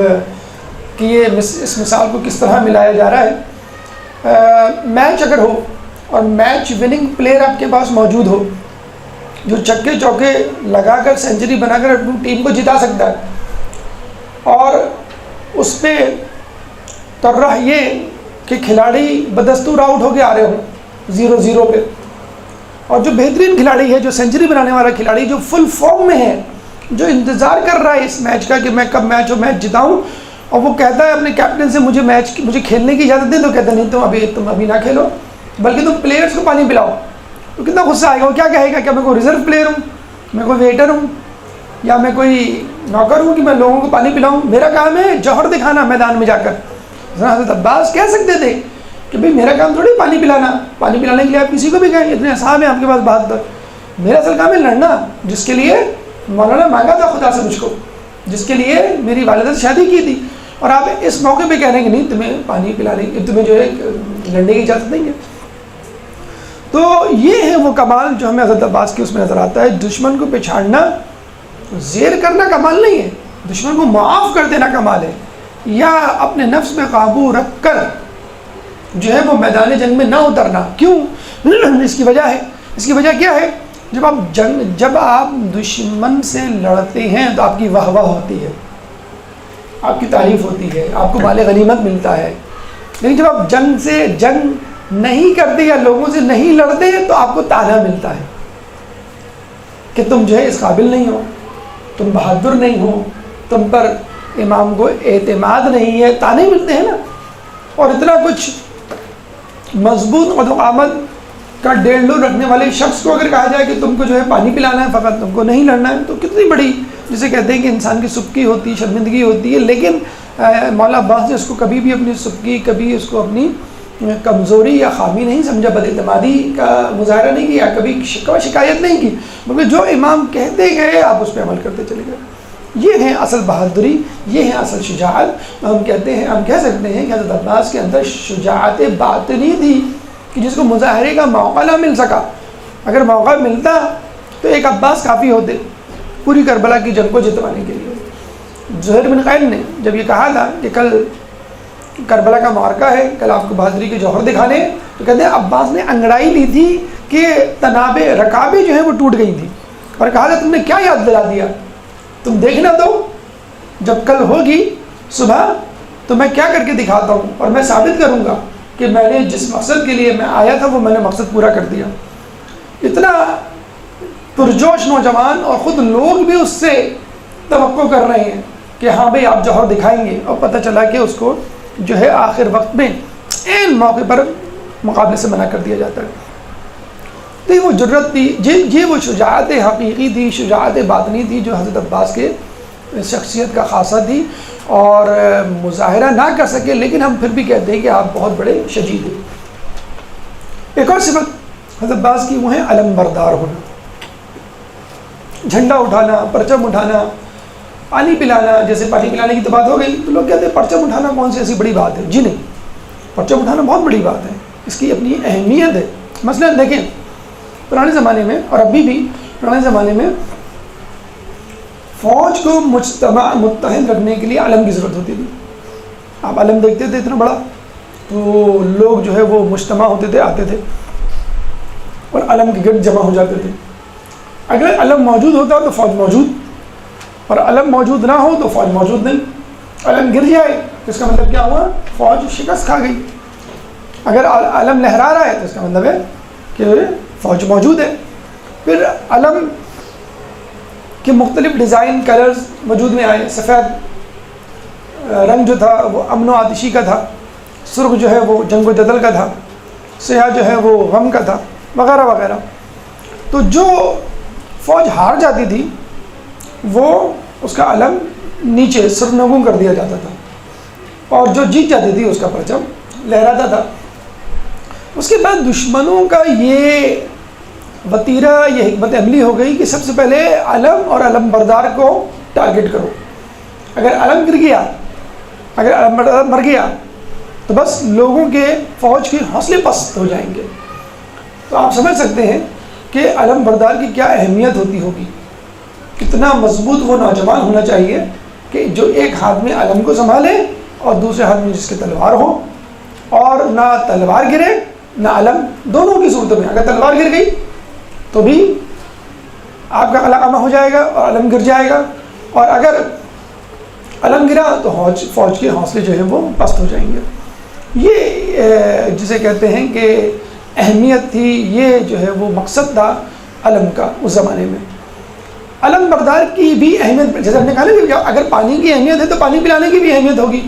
کہ یہ اس مثال کو کس طرح ملایا جا رہا ہے۔ میچ اگر ہو اور میچ وننگ پلیئر آپ کے پاس موجود ہو جو چکے چوکے لگا کر سینچری بنا کر اپنی ٹیم کو جتا سکتا ہے، اور اس پہ طرح یہ کہ کھلاڑی بدستور آؤٹ ہو کے آ رہے ہوں 0-0 پہ، اور جو بہترین کھلاڑی ہے، جو سینچری بنانے والا کھلاڑی، جو فل فارم میں ہے، جو انتظار کر رہا ہے اس میچ کا کہ میں کب میچ جتاؤں، اور وہ کہتا ہے اپنے کیپٹن سے مجھے کھیلنے کی اجازت دیں، تو کہتا نہیں تم ابھی نہ کھیلو بلکہ تم پلیئرز کو پانی پلاؤ، تو کتنا غصہ آئے گا، وہ کیا کہے گا؟ کیا میں کوئی ریزرو پلیئر ہوں، میں کوئی ویٹر ہوں، یا میں کوئی نوکر ہوں کہ میں لوگوں کو پانی پلاؤں؟ میرا کام ہے جوہر دکھانا میدان میں جا کر۔ حضرت عباس کہہ سکتے تھے کہ بھئی میرا کام تھوڑی پانی پلانا، پانی پلانے کے لیے آپ کسی کو بھی کہیں، اتنے اصحاب ہیں آپ کے پاس بہادر، میرا اصل کام ہے لڑنا، جس کے لیے مولانا مانگا تھا خدا سے مجھ کو، جس کے لیے میری والدہ سے شادی کی تھی، اور آپ اس موقع پہ کہہ رہے ہیں کہ نہیں تمہیں پانی پلانے کی، تمہیں جو ہے لڑنے کی اجازت نہیں ہے۔ تو یہ ہے وہ کمال جو ہمیں حضرت عباس کی اس میں نظر آتا ہے۔ دشمن کو پچھاڑنا، زیر کرنا کمال نہیں ہے، دشمن کو معاف کر دینا کمال ہے، یا اپنے نفس میں قابو رکھ کر جو ہے وہ میدان جنگ میں نہ اترنا۔ کیوں؟ اس کی وجہ ہے، اس کی وجہ کیا ہے جب آپ دشمن سے لڑتے ہیں تو آپ کی واہ واہ ہوتی ہے، آپ کی تعریف ہوتی ہے، آپ کو مال غنیمت ملتا ہے. لیکن جب آپ جنگ نہیں کرتے یا لوگوں سے نہیں لڑتے تو آپ کو طعنہ ملتا ہے کہ تم جو ہے اس قابل نہیں ہو، تم بہادر نہیں ہو، تم پر امام کو اعتماد نہیں ہے. طعنے ملتے ہیں نا. اور اتنا کچھ مضبوط قد و آمد کا 1.5 رکھنے والے شخص کو اگر کہا جائے کہ تم کو جو ہے پانی پلانا ہے فقط، تم کو نہیں لڑنا ہے، تو کتنی بڑی، جسے کہتے ہیں کہ انسان کی سبکی ہوتی ہے، شرمندگی ہوتی ہے. لیکن مولا عباس نے اس کو کبھی بھی اپنی سبکی، کبھی اس کو اپنی کمزوری یا خامی نہیں سمجھا، بد اعتمادی کا مظاہرہ نہیں کیا، کبھی شکایت نہیں کی، بلکہ جو امام کہتے گئے آپ اس پہ عمل کرتے چلے گئے. یہ ہے اصل بہادری، یہ ہے اصل شجاعت. ہم کہہ سکتے ہیں کہ حضرت عباس کے اندر شجاعت باطنی تھی کہ جس کو مظاہرے کا موقع نہ مل سکا. اگر موقع ملتا تو ایک عباس کافی ہوتے پوری کربلا کی جنگ کو جتوانے کے لیے. زہیر بن قیل نے جب یہ کہا تھا کہ کل کربلا کا معرکہ ہے، کل آپ کو بہادری کے جوہر دکھانے، تو کہتے ہیں عباس نے انگڑائی لی تھی کہ رکابیں جو ہیں وہ ٹوٹ گئی تھیں، اور کہا تھا تم نے کیا یاد دلا دیا، تم دیکھنا تو جب کل ہوگی صبح تو میں کیا کر کے دکھاتا ہوں، اور میں ثابت کروں گا کہ میں نے جس مقصد کے لیے میں آیا تھا وہ میں نے مقصد پورا کر دیا. اتنا پرجوش نوجوان، اور خود لوگ بھی اس سے توقع کر رہے ہیں کہ ہاں بھئی آپ جوہر دکھائیں گے، اور پتہ چلا کہ اس کو جو ہے آخر وقت میں عین موقع پر مقابلے سے منع کر دیا جاتا ہے. تو یہ وہ جرت تھی، یہ وہ شجاعت حقیقی تھی، شجاعت باطنی تھی جو حضرت عباس کے شخصیت کا خاصہ تھی، اور مظاہرہ نہ کر سکے لیکن ہم پھر بھی کہتے ہیں کہ آپ بہت بڑے شجاع ہیں. ایک اور صفت حضرت عباس کی وہ ہے علم بردار ہونا، جھنڈا اٹھانا، پرچم اٹھانا، پانی پلانا. جیسے پانی پلانے کی تو بات ہو گئی تو لوگ کہتے ہیں پرچم اٹھانا کون سی ایسی بڑی بات ہے. جی نہیں، پرچم اٹھانا بہت بڑی بات ہے، اس کی اپنی اہمیت ہے. مثلا دیکھیں پرانے زمانے میں اور ابھی بھی پرانے زمانے میں فوج کو متحد رکھنے کے لیے علم کی ضرورت ہوتی تھی. آپ علم دیکھتے تھے اتنا بڑا تو لوگ جو ہے وہ مجتمع ہوتے تھے، آتے تھے اور علم کے گرد جمع ہو جاتے تھے. اگر علم موجود ہوتا تو فوج موجود، اور علم موجود نہ ہو تو فوج موجود نہیں. علم گر جائے تو اس کا مطلب کیا ہوا؟ فوج شکست کھا گئی. اگر علم لہرا رہا ہے تو اس کا مطلب ہے کہ فوج موجود ہے. پھر علم کے مختلف ڈیزائن، کلرز وجود میں آئے. سفید رنگ جو تھا وہ امن و آتشی کا تھا، سرخ جو ہے وہ جنگ و جدل کا تھا، سیاہ جو ہے وہ غم کا تھا، وغیرہ وغیرہ. تو جو فوج ہار جاتی تھی وہ اس کا علم نیچے سرنگوں کر دیا جاتا تھا، اور جو جیت جاتی تھی اس کا پرچم لہراتا تھا. اس کے بعد دشمنوں کا یہ وتیرہ، یہ حکمت عملی ہو گئی کہ سب سے پہلے علم اور علم بردار کو ٹارگٹ کرو. اگر علم گر گیا، اگر علم بردار مر گیا تو بس لوگوں کے، فوج کے حوصلے پست ہو جائیں گے. تو آپ سمجھ سکتے ہیں کہ علم بردار کی کیا اہمیت ہوتی ہوگی، کتنا مضبوط وہ نوجوان ہونا چاہیے کہ جو ایک ہاتھ میں علم کو سنبھالے اور دوسرے ہاتھ میں جس کے تلوار ہو، اور نہ تلوار گرے نہ علم. دونوں کی صورت میں اگر تلوار گر گئی تو بھی آپ کا قلعہ ہو جائے گا اور علم گر جائے گا، اور اگر علم گرا تو فوج کے حوصلے جو ہیں وہ پست ہو جائیں گے. یہ جسے کہتے ہیں کہ اہمیت تھی، یہ جو ہے وہ مقصد تھا علم کا اس زمانے میں. علم بردار کی بھی اہمیت، جیسے ہم نے کہا نا کہ اگر پانی کی اہمیت ہے تو پانی پلانے کی بھی اہمیت ہوگی.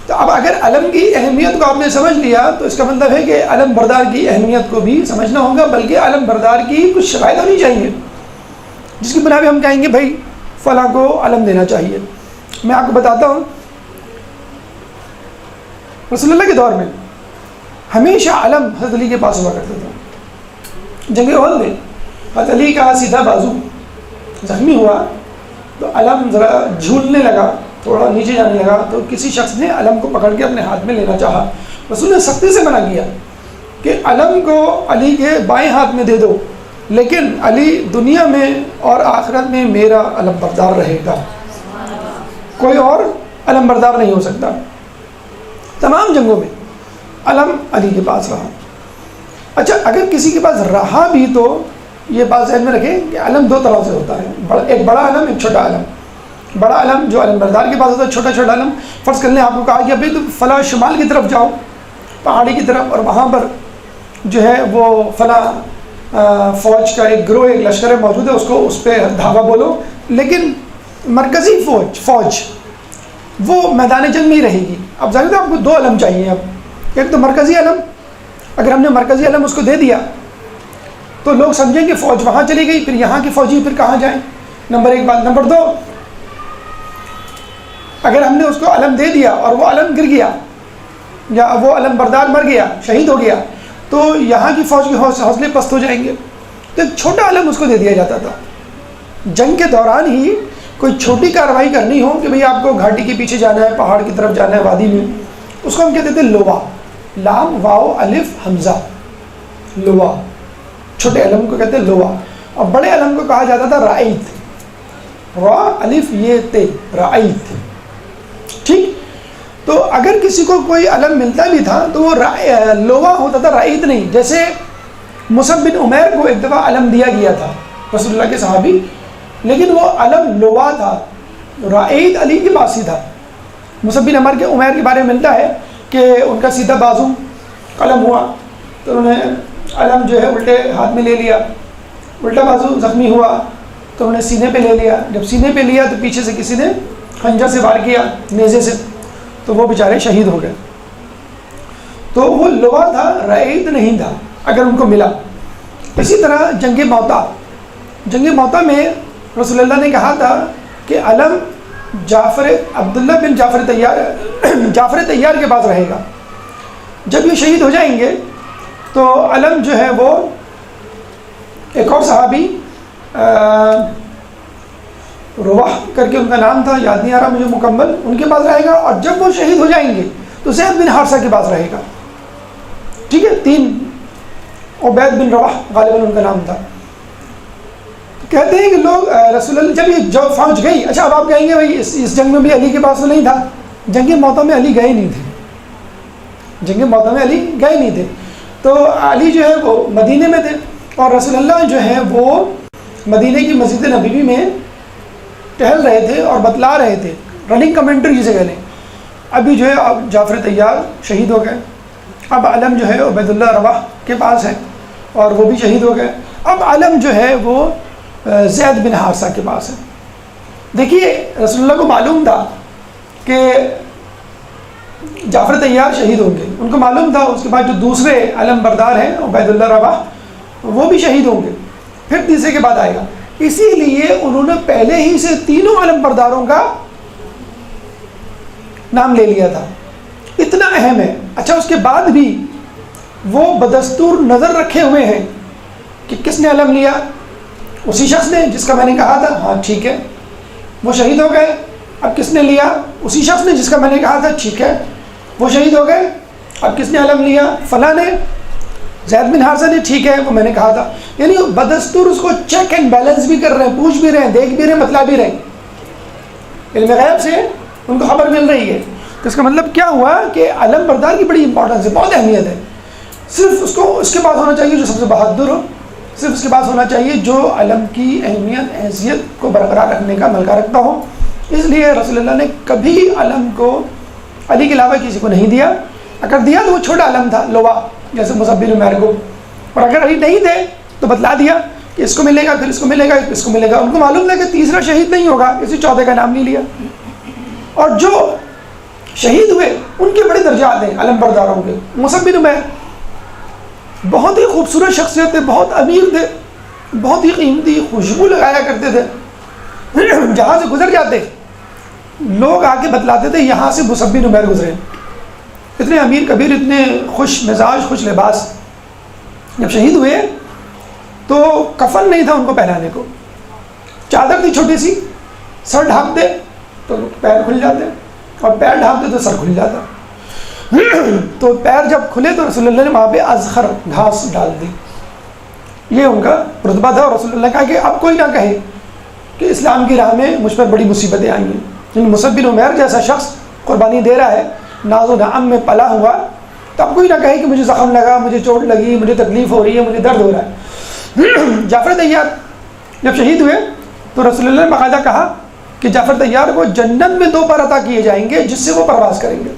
تو اب اگر علم کی اہمیت کو آپ نے سمجھ لیا تو اس کا مطلب ہے کہ علم بردار کی اہمیت کو بھی سمجھنا ہوگا، بلکہ علم بردار کی کچھ شرائط ہونی چاہیے جس کی بنا پہ ہم کہیں گے بھائی فلاں کو علم دینا چاہیے. میں آپ کو بتاتا ہوں، رسول اللہ کے دور میں ہمیشہ علم حضرت علی کے پاس ہوا کرتا تھا. جنگ احد میں حضرت علی کا سیدھا بازو زخمی ہوا تو علم ذرا جھولنے لگا، تھوڑا نیچے جانے لگا، تو کسی شخص نے علم کو پکڑ کے اپنے ہاتھ میں لینا چاہا. رسول نے سختی سے منع کیا کہ علم کو علی کے بائیں ہاتھ میں دے دو، لیکن علی دنیا میں اور آخرت میں میرا علم بردار رہے گا، کوئی اور علم بردار نہیں ہو سکتا. تمام جنگوں میں علم علی کے پاس رہا. اچھا اگر کسی کے پاس رہا بھی تو یہ بات ذہن میں رکھیں کہ علم دو طرح سے ہوتا ہے، ایک بڑا علم، ایک چھوٹا علم۔ بڑا علم جو علم بردار کے پاس ہوتا ہے، چھوٹا چھوٹا علم فرض کر لیں آپ کو کہا کہ ابھی تم فلاں شمال کی طرف جاؤ، پہاڑی کی طرف، اور وہاں پر جو ہے وہ فلاں فوج کا ایک گروہ، ایک لشکر موجود ہے، اس پہ دھاوا بولو، لیکن مرکزی فوج وہ میدان جنگ میں ہی رہے گی۔ اب ظاہر ہے آپ کو دو علم چاہیے، اب ایک تو مرکزی علم، اگر ہم نے مرکزی علم اس کو دے دیا تو لوگ سمجھیں کہ فوج وہاں چلی گئی، پھر یہاں کی فوجی پھر کہاں جائیں، نمبر ایک بات۔ نمبر دو، اگر ہم نے اس کو علم دے دیا اور وہ علم گر گیا یا وہ علم بردار مر گیا، شہید ہو گیا، تو یہاں کی فوج کے حوصلے پست ہو جائیں گے، تو ایک چھوٹا علم اس کو دے دیا جاتا تھا۔ جنگ کے دوران ہی کوئی چھوٹی کارروائی کرنی ہو کہ بھئی آپ کو گھاٹی کے پیچھے جانا ہے، پہاڑ کی طرف جانا ہے، وادی میں، اس کو ہم کہتے تھے لوا، لام واو الف حمزہ، لوا، چھوٹے علم کو کہتے ہیں لوا، اور بڑے علم کو کہا جاتا تھا رائت، را الف یہ تے، رائت، ٹھیک۔ تو اگر کسی کو کوئی علم ملتا بھی تھا تو وہ لوا ہوتا تھا، رائت نہیں۔ جیسے مصعب بن عمیر کو ایک دفعہ علم دیا گیا تھا، رسول اللہ کے صحابی، لیکن وہ علم لوا تھا، رائت علی کے پاس ہی تھا۔ مصعب بن عمیر کے بارے میں ملتا ہے کہ ان کا سیدھا بازو قلم ہوا تو انہوں نے علم جو ہے الٹے ہاتھ میں لے لیا، الٹا بازو زخمی ہوا تو انہوں نے سینے پہ لے لیا، جب سینے پہ لیا تو پیچھے سے کسی نے خنجر سے وار کیا، نیزے سے، تو وہ بیچارے شہید ہو گئے۔ تو وہ لوا تھا، رائت نہیں تھا اگر ان کو ملا۔ اسی طرح جنگ موتا میں رسول اللہ نے کہا تھا کہ علم عبداللہ بن جعفر طیار کے پاس رہے گا، جب یہ شہید ہو جائیں گے تو علم جو ہے وہ ایک اور صحابی رواح کر کے ان کا نام تھا، یاد نہیں آ رہا مجھے مکمل، ان کے پاس رہے گا، اور جب وہ شہید ہو جائیں گے تو زید بن حارثہ کے پاس رہے گا، ٹھیک ہے، تین، عبید بن رواح غالباً ان کا نام تھا۔ کہتے ہیں کہ لوگ رسول اللہ جب یہ جو فوج گئی، اچھا اب آپ کہیں گے بھائی اس جنگ میں بھی علی کے پاس تو نہیں تھا، جنگ موتا میں علی گئے نہیں تھے، جنگ موتا میں علی گئے نہیں تھے، تو علی جو ہے وہ مدینے میں تھے، اور رسول اللہ جو ہے وہ مدینے کی مسجد نبوی میں ٹہل رہے تھے اور بتلا رہے تھے، رننگ کمنٹری جسے کہہ لیں۔ ابھی جو ہے اب جعفر طیار شہید ہو گئے، اب علم جو ہے عبید اللہ رواح کے پاس ہے اور وہ بھی شہید ہو گئے، اب علم جو ہے وہ زید بن حارثہ کے پاس ہے۔ دیکھیے رسول اللہ کو معلوم تھا کہ جعفر طیار شہید ہوں گے، ان کو معلوم تھا اس کے بعد جو دوسرے علم بردار ہیں عبید اللہ رواح وہ بھی شہید ہوں گے، پھر تیسرے کے بعد آئے گا، اسی لیے انہوں نے پہلے ہی سے تینوں علم برداروں کا نام لے لیا تھا، اتنا اہم ہے۔ اچھا اس کے بعد بھی وہ بدستور نظر رکھے ہوئے ہیں کہ کس نے علم لیا، اسی شخص نے جس کا میں نے کہا تھا، ہاں ٹھیک ہے، وہ شہید ہو گئے، اب کس نے لیا، اسی شخص نے جس کا میں نے کہا تھا، ٹھیک ہے، وہ شہید ہو گئے، اب کس نے علم لیا، فلاں نے، زید بن حارثہ نے، ٹھیک ہے، وہ میں نے کہا تھا۔ یعنی بدستور اس کو چیک اینڈ بیلنس بھی کر رہے ہیں، پوچھ بھی رہے ہیں، دیکھ بھی رہے ہیں، بتلا بھی رہے ہیں، علم غیب سے ان کو خبر مل رہی ہے۔ تو اس کا مطلب کیا ہوا کہ علم بردار کی بڑی امپورٹنس ہے، بہت اہمیت ہے۔ صرف اس کے پاس ہونا چاہیے جو سب سے بہادر ہو، صرف اس کے پاس ہونا چاہیے جو علم کی اہمیت حیثیت کو برقرار رکھنے کا ملکہ رکھتا ہو۔ اس لیے رسول اللہ نے کبھی علم کو علی کے علاوہ کسی کو نہیں دیا، اگر دیا تو وہ چھوٹا علم تھا، لوا، جیسے مصعب بن عمیر کو، اور اگر علی نہیں تھے تو بتلا دیا کہ اس کو ملے گا، پھر اس کو ملے گا، اس کو ملے گا۔ ان کو معلوم تھا کہ تیسرا شہید نہیں ہوگا، اسی چوتھے کا نام نہیں لیا۔ اور جو شہید ہوئے ان کے بڑے درجات ہیں علم برداروں کے۔ مصعب بن عمیر بہت ہی خوبصورت شخصیت تھے، بہت امیر تھے، بہت ہی قیمتی خوشبو لگایا کرتے تھے، جہاں سے گزر جاتے لوگ آ کے بتلاتے تھے یہاں سے مصعب بن عمیر گزرے، اتنے امیر کبیر، اتنے خوش مزاج، خوش لباس۔ جب شہید ہوئے تو کفن نہیں تھا ان کو پہنانے کو، چادر تھی چھوٹی سی، سر ڈھانپتے تو پیر کھل جاتے، اور پیر ڈھانپتے تو سر کھل جاتا۔ تو پیر جب کھلے تو رسول اللہ نے وہاں پہ ازخر گھاس ڈال دی، یہ ان کا رتبہ تھا۔ اور رسول اللہ نے کہا کہ اب کوئی نہ کہے کہ اسلام کی راہ میں مجھ پر بڑی مصیبتیں آئی ہیں، یعنی مصعب بن عمیر جیسا شخص قربانی دے رہا ہے، ناز و نعم میں پلا ہوا، تو اب کوئی نہ کہے کہ مجھے زخم لگا، مجھے چوٹ لگی، مجھے تکلیف ہو رہی ہے، مجھے درد ہو رہا جعفر طیار جب شہید ہوئے تو رسول اللہ نے باقاعدہ کہا کہ جعفر طیار کو جنت میں 2 پر عطا کیے جائیں گے جس سے وہ پرواز کریں گے.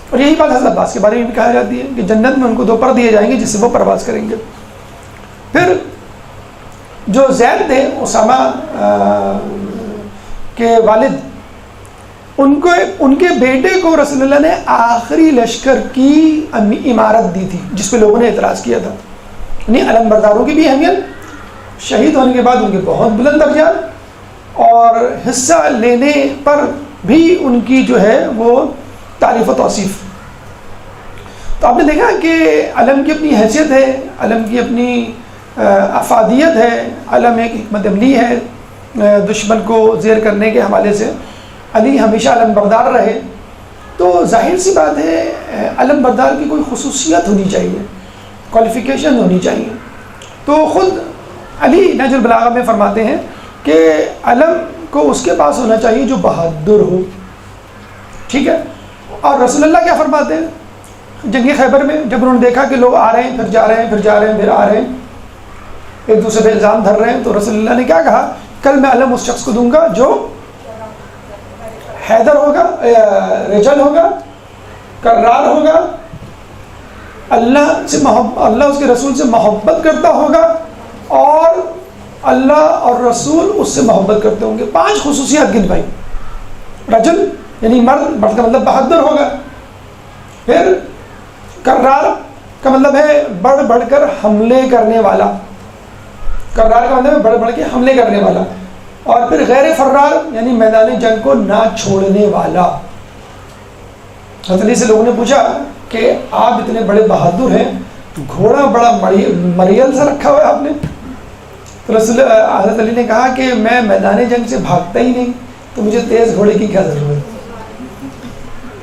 اور یہی بات حضرت عباس کے بارے میں بھی کہا جاتی ہے کہ جنت میں ان کو 2 پر دیے جائیں گے جس سے وہ پرواز کریں گے. پھر جو زید تھے اسامہ کے والد، ان کے بیٹے کو رسول اللہ نے آخری لشکر کی عمارت دی تھی جس پہ لوگوں نے اعتراض کیا تھا. یعنی علم برداروں کی بھی اہمیت، شہید ہونے کے بعد ان کے بہت بلند درجات اور حصہ لینے پر بھی ان کی جو ہے وہ تعریف و توصیف. تو آپ نے دیکھا کہ علم کی اپنی حیثیت ہے، علم کی اپنی افادیت ہے، علم ایک حکمت عملی ہے دشمن کو زیر کرنے کے حوالے سے. علی ہمیشہ علم بردار رہے، تو ظاہر سی بات ہے علم بردار کی کوئی خصوصیت ہونی چاہیے، کوالیفیکیشن ہونی چاہیے. تو خود علی نہج البلاغہ میں فرماتے ہیں کہ علم کو اس کے پاس ہونا چاہیے جو بہادر ہو. ٹھیک ہے. اور رسول اللہ کیا فرماتے ہیں جنگ خیبر میں جب انہوں نے دیکھا کہ لوگ آ رہے ہیں پھر جا رہے ہیں پھر جا رہے ہیں پھر آ رہے ہیں، ایک دوسرے پہ الزام دھر رہے ہیں، تو رسول اللہ نے کیا کہا؟ کل میں علم اس شخص کو دوں گا جو حیدر ہوگا، رجل ہوگا، کرار ہوگا، اللہ سے محبت، اللہ اس کے رسول سے محبت کرتا ہوگا اور اللہ اور رسول اس سے محبت کرتے ہوں گے. 5 خصوصیات گن بھائی. رجل یعنی مرد کا مطلب بہادر ہوگا. پھر کرار کا مطلب ہے بڑھ بڑھ کر حملے کرنے والا، کرار کا مطلب ہے بڑھ بڑھ کے حملے کرنے والا. اور پھر غیر فرار یعنی میدان جنگ کو نہ چھوڑنے والا. حضرت علی سے لوگوں نے پوچھا کہ آپ اتنے بڑے بہادر ہیں، گھوڑا بڑا مریل سا رکھا ہوا ہے آپ نے. تو حضرت علی نے کہا کہ میں میدان جنگ سے بھاگتا ہی نہیں، تو مجھے تیز گھوڑے کی کیا ضرورت.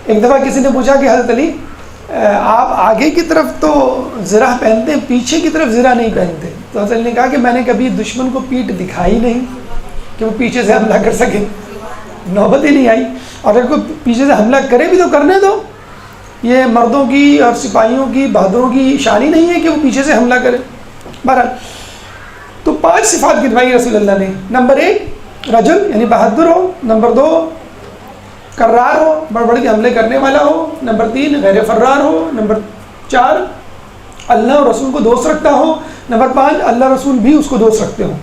ایک دفعہ کسی نے پوچھا کہ حضرت علی آپ آگے کی طرف تو زرہ پہنتے ہیں، پیچھے کی طرف زرہ نہیں پہنتے. تو حضرت علی نے کہا کہ میں نے کبھی دشمن کو پیٹھ دکھائی نہیں کہ وہ پیچھے سے حملہ کر سکے، نوبت ہی نہیں آئی. اور اگر کوئی پیچھے سے حملہ کرے بھی تو کرنے دو، یہ مردوں کی اور سپاہیوں کی بہادروں کی شان ہی نہیں ہے کہ وہ پیچھے سے حملہ کرے. بہرحال تو 5 صفات گنوائی رسول اللہ نے. نمبر 1 رجل یعنی بہادر ہو. نمبر 2 کرار ہو، بڑھ بڑھ کے حملے کرنے والا ہو. نمبر 3 غیر فرار ہو. نمبر 4 اللہ اور رسول کو دوست رکھتا ہو. نمبر 5 اللہ رسول بھی اس کو دوست رکھتے ہوں.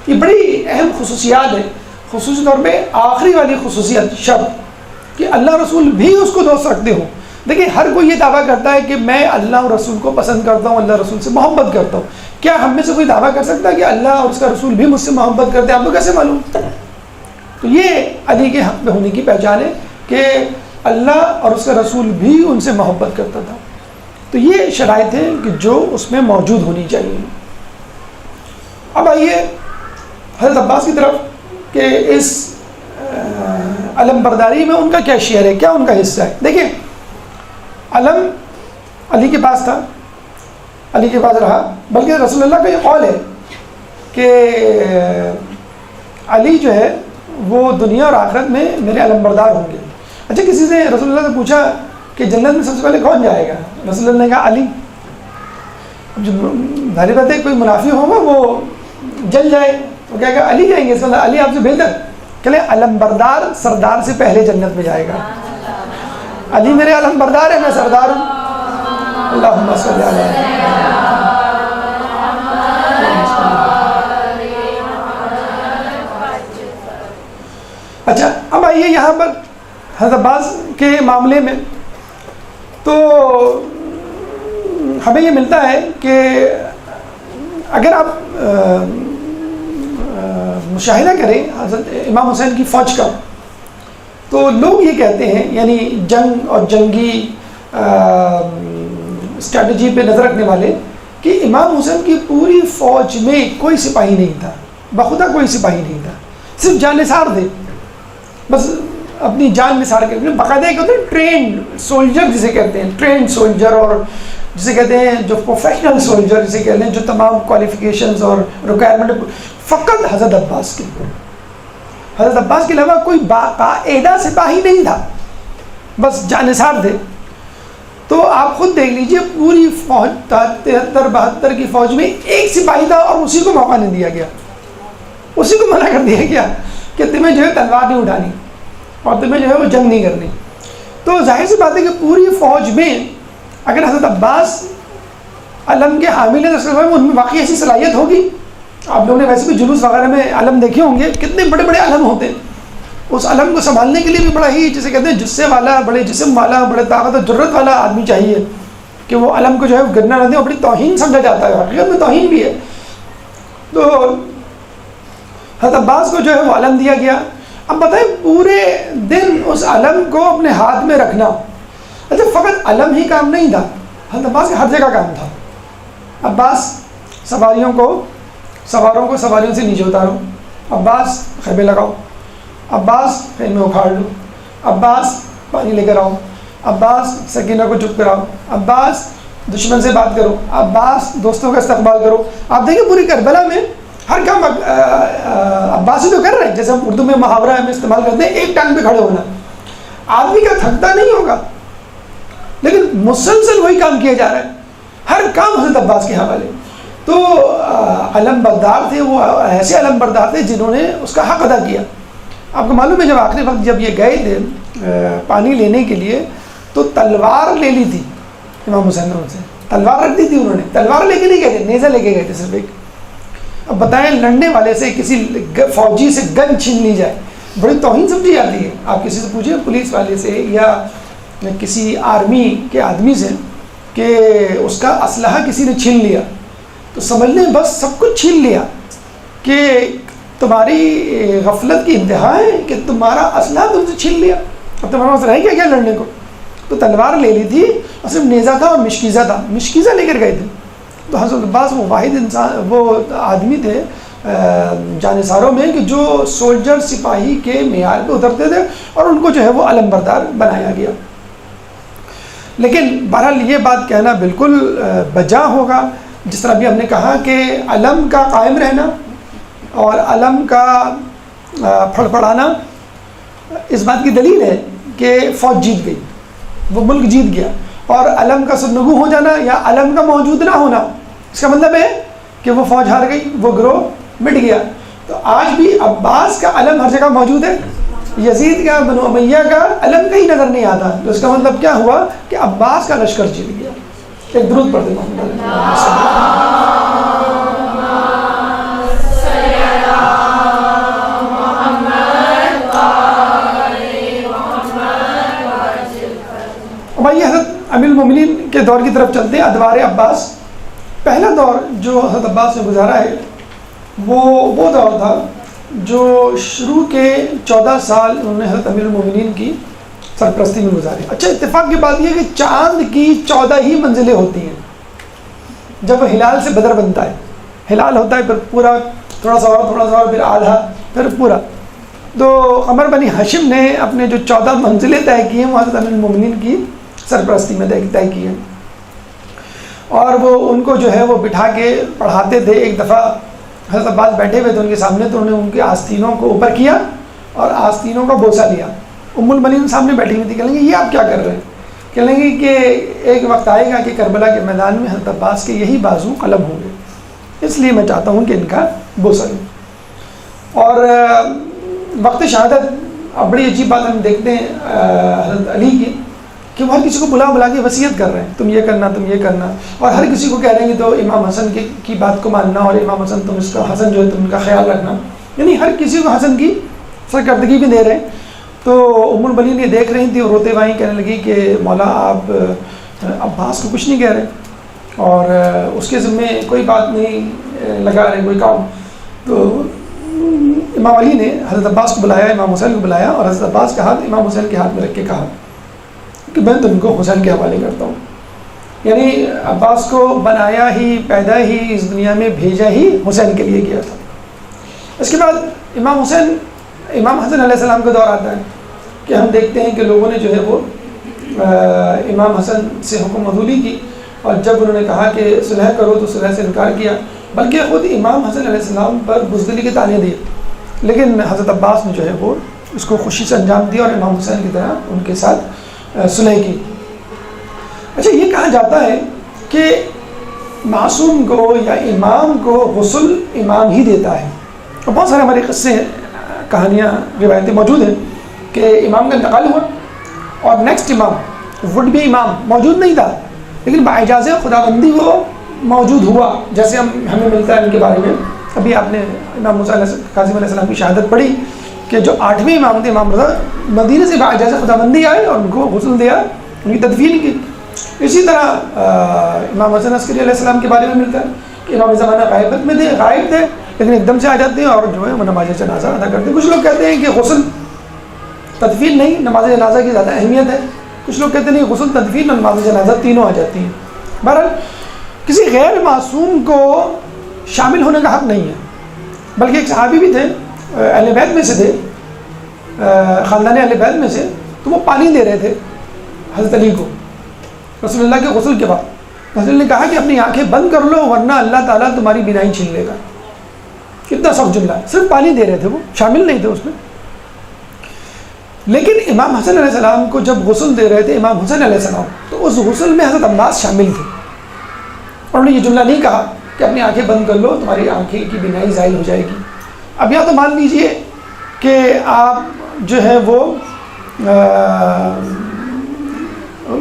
یہ بڑی اہم خصوصیات ہے. خصوصی طور پہ آخری والی خصوصیت شرط کہ اللہ رسول بھی اس کو دوست رکھتے ہوں. دیکھیں ہر کوئی یہ دعویٰ کرتا ہے کہ میں اللہ اور رسول کو پسند کرتا ہوں، اللہ رسول سے محبت کرتا ہوں. کیا ہم میں سے کوئی دعویٰ کر سکتا ہے کہ اللہ اور اس کا رسول بھی مجھ سے محبت کرتے ہیں؟ آپ کو کیسے معلوم؟ تو یہ علی کے حق میں ہونے کی پہچان ہے کہ اللہ اور اس کا رسول بھی ان سے محبت کرتا تھا. تو یہ شرائط ہیں کہ جو اس میں موجود ہونی چاہیے. اب آئیے حضرت عباس کی طرف کہ اس علم برداری میں ان کا کیا شیئر ہے، کیا ان کا حصہ ہے. دیکھیں علم علی کے پاس تھا، علی کے پاس رہا، بلکہ رسول اللہ کا یہ قول ہے کہ علی جو ہے وہ دنیا اور آخرت میں میرے علم بردار ہوں گے. اچھا کسی سے رسول اللہ سے پوچھا کہ جنت میں سب سے پہلے کون جائے گا؟ رسول اللہ نے کہا علی. جو ظاہر بات ہے کوئی منافع ہوگا وہ جل جائے تو کیا کہا علی جائیں گے. علی آپ سے بہتر کہ علم بردار سردار سے پہلے جنت میں جائے گا. علی میرے علم بردار ہے، میں سردار ہوں. اللہم صلی علی. اچھا اب آئیے یہاں پر حضرت عباس کے معاملے میں تو ہمیں یہ ملتا ہے کہ اگر آپ مشاہدہ کریں حضرت امام حسین کی فوج کا تو لوگ یہ کہتے ہیں، یعنی جنگ اور جنگی اسٹریٹجی پہ نظر رکھنے والے، کہ امام حسین کی پوری فوج میں کوئی سپاہی نہیں تھا، بخدا کوئی سپاہی نہیں تھا، صرف جانثار تھے. بس اپنی جان نثار کے باقاعدہ ایک ہوتے ہیں ٹرینڈ سولجر جسے کہتے ہیں، ٹرینڈ سولجر، اور جسے کہتے ہیں جو پروفیشنل سولجر جسے کہتے ہیں، جو تمام کوالیفیکیشنز اور ریکوائرمنٹ فقط حضرت عباس کے، حضرت عباس کے علاوہ کوئی باقاعدہ سپاہی نہیں تھا، بس جانثار تھے. تو آپ خود دیکھ لیجئے پوری فوج 73-72 کی فوج میں ایک سپاہی تھا اور اسی کو موقع نہیں دیا گیا، اسی کو منع کر دیا گیا کہ تمہیں جو ہے تلوار نہیں اٹھانی اور تمہیں جو ہے وہ جنگ نہیں کرنی۔ تو ظاہر سی بات ہے کہ پوری فوج میں اگر حضرت عباس علم کے حامل ہیں تو ان میں واقعی ایسی صلاحیت ہوگی۔ آپ لوگوں نے ویسے بھی جلوس وغیرہ میں علم دیکھے ہوں گے، کتنے بڑے بڑے علم ہوتے ہیں، اس علم کو سنبھالنے کے لیے بھی بڑا ہی جسے کہتے ہیں جسے والا، بڑے جسم والا، بڑے طاقت و جرت والا آدمی چاہیے کہ وہ علم کو جو ہے گرنا نہ دے، اور بڑی توہین سمجھا جاتا ہے، حقیقت میں توہین بھی ہے۔ تو حضرت عباس کو جو ہے وہ علم دیا گیا۔ اب بتائیں پورے دن اس علم کو اپنے ہاتھ میں رکھنا، اچھا فقط علم ہی کام نہیں تھا، حضرت عباس کا ہر جگہ کام تھا۔ عباس سواروں کو سواریوں سے نیچے اتارو، عباس خیمے لگاؤ، عباس خیمے اکھاڑ لو، عباس پانی لے کر آؤ، عباس سکینہ کو چپ کراؤ، عباس دشمن سے بات کرو، عباس دوستوں کا استقبال کرو۔ آپ دیکھیں پوری کربلا میں ہر کام عباس ہی تو کر رہے ہیں، جیسے ہم اردو میں محاورہ میں استعمال کرتے ہیں ایک ٹانگ پہ کھڑے ہونا، آدمی کا تھکتا نہیں ہوگا لیکن مسلسل وہی کام کیا جا رہا ہے، ہر کام حضرت عباس کے حوالے۔ تو علم بردار تھے، وہ ایسے علم بردار تھے جنہوں نے اس کا حق ادا کیا۔ آپ کو معلوم ہے جب آخری وقت جب یہ گئے تھے پانی لینے کے لیے تو تلوار لے لی تھی امام حسین نے، سے تلوار رکھ دی تھی انہوں نے، تلوار لے کے نہیں گئے تھے، نیزہ لے کے گئے تھے صرف ایک۔ اب بتائیں لڑنے والے سے کسی فوجی سے گن چھین لی جائے، بڑی توہین سمجھی جاتی ہے۔ آپ کسی سے پوچھیں پولیس والے سے یا کسی آرمی کے آدمی سے کہ اس کا اسلحہ کسی نے چھین لیا تو سمجھ لیں بس سب کچھ چھین لیا، کہ تمہاری غفلت کی انتہا ہے کہ تمہارا اسلحہ تم سے چھین لیا، اب تمہارا مسئلہ ہے کیا لڑنے کو۔ تو تلوار لے لی تھی اور صرف نیزہ تھا اور مشکیزہ تھا، مشکیزہ لے کر گئے تھے۔ تو حضرت عباس وہ واحد انسان، وہ آدمی تھے جانثاروں میں کہ جو سولجر سپاہی کے معیار پہ اترتے تھے اور ان کو جو ہے وہ علم بردار بنایا گیا۔ لیکن بہرحال یہ بات کہنا بالکل بجا ہوگا، جس طرح بھی ہم نے کہا کہ علم کا قائم رہنا اور علم کا پھڑپڑانا اس بات کی دلیل ہے کہ فوج جیت گئی، وہ ملک جیت گیا، اور علم کا سرنگو ہو جانا یا علم کا موجود نہ ہونا اس کا مطلب ہے کہ وہ فوج ہار گئی، وہ گروہ مٹ گیا۔ تو آج بھی عباس کا علم ہر جگہ موجود ہے، یزید کا، بنو امیہ کا علم کہیں نظر نہیں آتا، تو اس کا مطلب کیا ہوا کہ عباس کا لشکر جیت گیا۔ ایک درود پڑھ دیں بھائی حضرت امیر المومنین کے دور کی طرف چلتے ہیں، ادوار عباس۔ پہلا دور جو حضرت عباس نے گزارا ہے وہ دور تھا جو شروع کے 14 سال انہوں نے حضرت امیر المومنین کی سرپرستی میں گزارے۔ اچھا اتفاق کی بات یہ ہے کہ چاند کی 14 ہی منزلیں ہوتی ہیں، جب ہلال سے بدر بنتا ہے، ہلال ہوتا ہے پھر پورا، تھوڑا سا اور پھر آدھا، پھر پورا۔ تو قمر بنی ہاشم نے اپنے جو 14 منزلیں طے کی ہیں وہ حضرت امیر المومنین کی سرپرستی میں طے کی ہیں، اور وہ ان کو جو ہے وہ بٹھا کے پڑھاتے تھے۔ ایک دفعہ حضرت عباس بیٹھے ہوئے تھے ان کے سامنے، تو انہوں نے ان کے آستینوں کو اوپر کیا اور آستینوں کا بوسہ لیا۔ ام المنین سامنے بیٹھی ہوئی تھی، کہنے لگی یہ آپ کیا کر رہے ہیں؟ کہنے لگی کہ ایک وقت آئے گا کہ کربلا کے میدان میں حضرت عباس کے یہی بازو قلم ہوں گے، اس لیے میں چاہتا ہوں کہ ان کا بوسہ لوں۔ اور وقت شہادت، اب بڑی عجیب بات ہم دیکھتے ہیں حضرت علی کی کہ وہ ہر کسی کو بلا کے وصیت کر رہے ہیں، تم یہ کرنا، تم یہ کرنا، اور ہر کسی کو کہہ رہے ہیں کہ تو امام حسن کی بات کو ماننا، اور امام حسن تم اس کا، حسن جو ہے تم ان کا خیال رکھنا، یعنی ہر کسی کو حسن کی سرکردگی بھی دے رہے ہیں۔ تو ام المنین یہ دیکھ رہی تھی اور روتے ہوئے کہنے لگی کہ مولا آپ عباس کو کچھ نہیں کہہ رہے اور اس کے ذمے کوئی بات نہیں لگا رہے، کوئی کام۔ تو امام علی نے حضرت عباس کو بلایا، امام حسین کو بلایا، اور حضرت عباس کا ہاتھ امام حسین کے ہاتھ میں رکھ کے کہا کہ میں تم کو حسین کے حوالے کرتا ہوں، یعنی عباس کو بنایا ہی، پیدا ہی، اس دنیا میں بھیجا ہی حسین کے لیے کیا تھا۔ اس کے بعد امام حسن علیہ السلام کا دور آتا ہے کہ ہم دیکھتے ہیں کہ لوگوں نے جو ہے وہ امام حسن سے حکم عدولی کی، اور جب انہوں نے کہا کہ صلح کرو تو صلح سے انکار کیا، بلکہ خود امام حسن علیہ السلام پر بزدلی کے طعنے دیے، لیکن حضرت عباس نے جو ہے وہ اس کو خوشی سے انجام دیا اور امام حسین کی طرح ان کے ساتھ صلح کی۔ اچھا یہ کہا جاتا ہے کہ معصوم کو یا امام کو غسل امام ہی دیتا ہے، اور بہت سارے ہمارے قصے کہانیاں روایتیں موجود ہیں کہ امام کا انتقال ہوا اور نیکسٹ امام وڈ بھی امام موجود نہیں تھا، لیکن باعجاز خداوندی وہ موجود ہوا، جیسے ہمیں ملتا ہے ان کے بارے میں. ابھی آپ نے امام موسیٰ کاظم علیہ السلام کی شہادت پڑھی کہ جو 8ویں امام تھے امام رضا، مدینہ سے باعجاز خداوندی آئے اور ان کو غسل دیا، ان کی تدفین کی. اسی طرح امام حسن عسکری علیہ السلام کے بارے میں ملتا ہے کہ امام زمانہ غائبت میں تھے، غائب تھے لیکن ایک دم سے آ جاتے ہیں اور جو ہے وہ نماز جنازہ ادا کرتے ہیں. کچھ لوگ کہتے ہیں کہ غسل تدفین نہیں، نماز جنازہ کی زیادہ اہمیت ہے. کچھ لوگ کہتے ہیں نہیں، غسل تدفین اور نماز جنازہ تینوں آ جاتی ہیں. بہرحال کسی غیر معصوم کو شامل ہونے کا حق نہیں ہے، بلکہ ایک صحابی بھی تھے اہل بیت میں سے تھے، خاندان اہل بیت میں سے، تو وہ پانی دے رہے تھے حضرت علی کو رسول اللہ کے غسل کے بعد. رسول اللہ نے کہا کہ اپنی آنکھیں بند کر لو ورنہ اللہ تعالیٰ تمہاری بینائی چھین لے گا. کتنا سخت جملہ ہے، صرف پانی دے رہے تھے، وہ شامل نہیں تھے اس میں. لیکن امام حسن علیہ السلام کو جب غسل دے رہے تھے امام حسن علیہ السلام، تو اس غسل میں حضرت عباس شامل تھے، اور انہوں نے یہ جملہ نہیں کہا کہ اپنی آنکھیں بند کر لو تمہاری آنکھیں کی بینائی زائل ہو جائے گی. اب یا تو مان لیجئے کہ آپ جو ہے وہ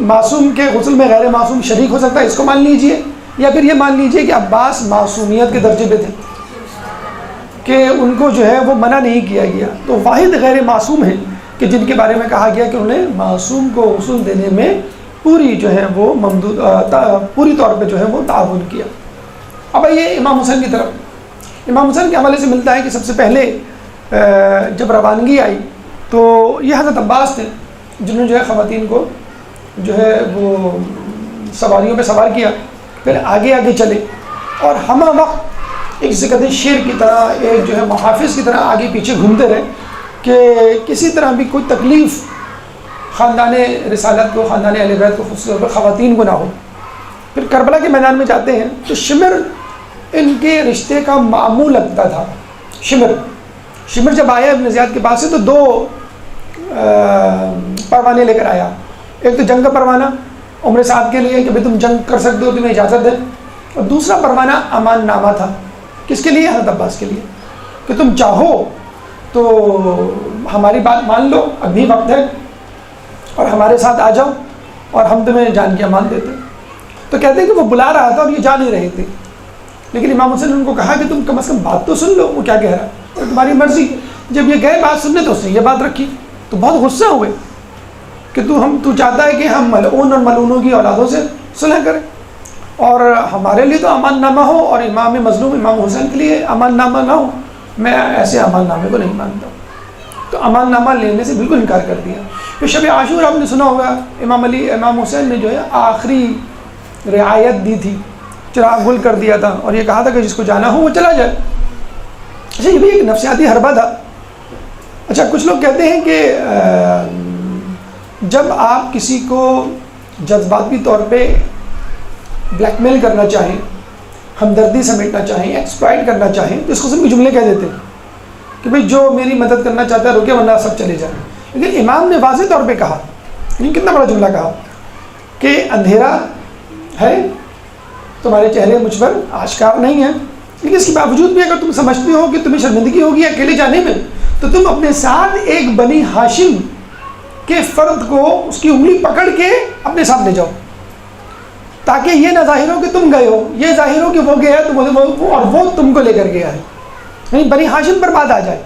معصوم کے غسل میں غیر معصوم شریک ہو سکتا ہے، اس کو مان لیجئے، یا پھر یہ مان لیجئے کہ عباس معصومیت کے درجے پہ تھے کہ ان کو جو ہے وہ منع نہیں کیا گیا. تو واحد غیر معصوم ہیں کہ جن کے بارے میں کہا گیا کہ انہیں معصوم کو غسل دینے میں پوری جو ہے وہ پوری طور پہ جو ہے وہ تعاون کیا. اب آئیے امام حسین کی طرف. امام حسین کے حوالے سے ملتا ہے کہ سب سے پہلے جب روانگی آئی تو یہ حضرت عباس تھے جنہوں نے جو ہے خواتین کو جو ہے وہ سواریوں پہ سوار کیا، پھر آگے آگے چلے اور ہمہ وقت ایک جسے کہتے ہیں شیر کی طرح، ایک جو ہے محافظ کی طرح آگے پیچھے گھومتے رہے کہ کسی طرح بھی کوئی تکلیف خاندان رسالت کو، خاندان اہل بیت کو، خصوص طور پر خواتین کو نہ ہو. پھر کربلا کے میدان میں جاتے ہیں تو شمر ان کے رشتے کا معمول لگتا تھا. شمر جب آیا ابن زیاد کے پاس سے تو 2 پروانے لے کر آیا. ایک تو جنگ کا پروانہ عمر صاحب کے لیے کہ بھائی تم جنگ کر سکتے ہو، تمہیں اجازت ہے، اور دوسرا پروانہ امان نامہ تھا. کس کے لیے؟ حضرت عباس کے لیے، کہ تم چاہو تو ہماری بات مان لو، ابھی وقت ہے، اور ہمارے ساتھ آ جاؤ اور ہم تمہیں جان کی امان دیتے. تو کہتے ہیں کہ وہ بلا رہا تھا اور یہ جا نہیں رہے تھے، لیکن امام حسین نے ان کو کہا کہ تم کم از کم بات تو سن لو وہ کیا کہہ رہا ہے، اور تمہاری مرضی. جب یہ گئے بات سننے تو اس نے یہ بات رکھی تو بہت غصہ ہوئے کہ تو چاہتا ہے کہ ہم ملعون اور ملعونوں کی اولادوں سے صلح کریں، اور ہمارے لیے تو امان نامہ ہو اور امام مظلوم امام حسین کے لیے امان نامہ نہ ہو. میں ایسے امان نامے کو نہیں مانتا. تو امان نامہ لینے سے بالکل انکار کر دیا. پھر شب عاشور آپ نے سنا ہوگا امام حسین نے جو ہے آخری رعایت دی تھی، چراغ گل کر دیا تھا اور یہ کہا تھا کہ جس کو جانا ہو وہ چلا جائے. اچھا یہ بھی ایک نفسیاتی حربہ تھا. اچھا کچھ لوگ کہتے ہیں کہ جب آپ کسی کو جذباتی طور پہ بلیک میل کرنا چاہیں، ہمدردی سمیٹنا چاہیں، ایکسپلائٹ کرنا چاہیں تو اس قسم کے جملے کہہ دیتے ہیں کہ بھئی جو میری مدد کرنا چاہتا ہے روکے ورنہ سب چلے جائیں. لیکن امام نے واضح طور پہ کہا، یہ کتنا بڑا جملہ کہا کہ اندھیرا ہے تمہارے چہرے مجھ پر آشکار نہیں ہے، لیکن اس کے باوجود بھی اگر تم سمجھتے ہو کہ تمہیں شرمندگی ہوگی اکیلے جانے میں تو تم اپنے ساتھ ایک بنی ہاشم کے فرد کو اس کی انگلی پکڑ کے اپنے ساتھ لے جاؤ، تاکہ یہ نہ ظاہر ہو کہ تم گئے ہو، یہ ظاہر ہو کہ وہ گیا اور وہ تم کو لے کر گیا ہے. نہیں بنی ہاشم پر بات آ جائے،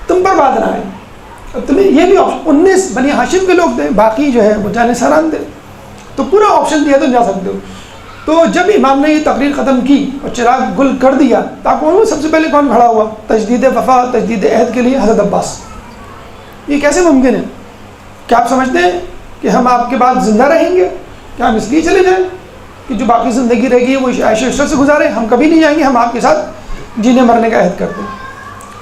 تم پر بات نہ آئے. تمہیں یہ بھی 19 بنی ہاشم کے لوگ تھے، باقی جو ہے وہ جانے سران تھے، تو پورا آپشن دیا تو جا سکتے ہو. تو جب امام نے یہ تقریر ختم کی اور چراغ گل کر دیا تو سب سے پہلے کون کھڑا ہوا؟ تجدید وفا، تجدید عہد کے لیے حضرت عباس. یہ کیسے ممکن ہے؟ کیا آپ سمجھتے ہیں کہ ہم آپ کے بعد زندہ رہیں گے؟ کیا ہم اس لیے چلے جائیں کہ جو باقی زندگی رہے گی وہ عیش و عشرت سے گزارے؟ ہم کبھی نہیں جائیں گے، ہم آپ کے ساتھ جینے مرنے کا عہد کرتے ہیں.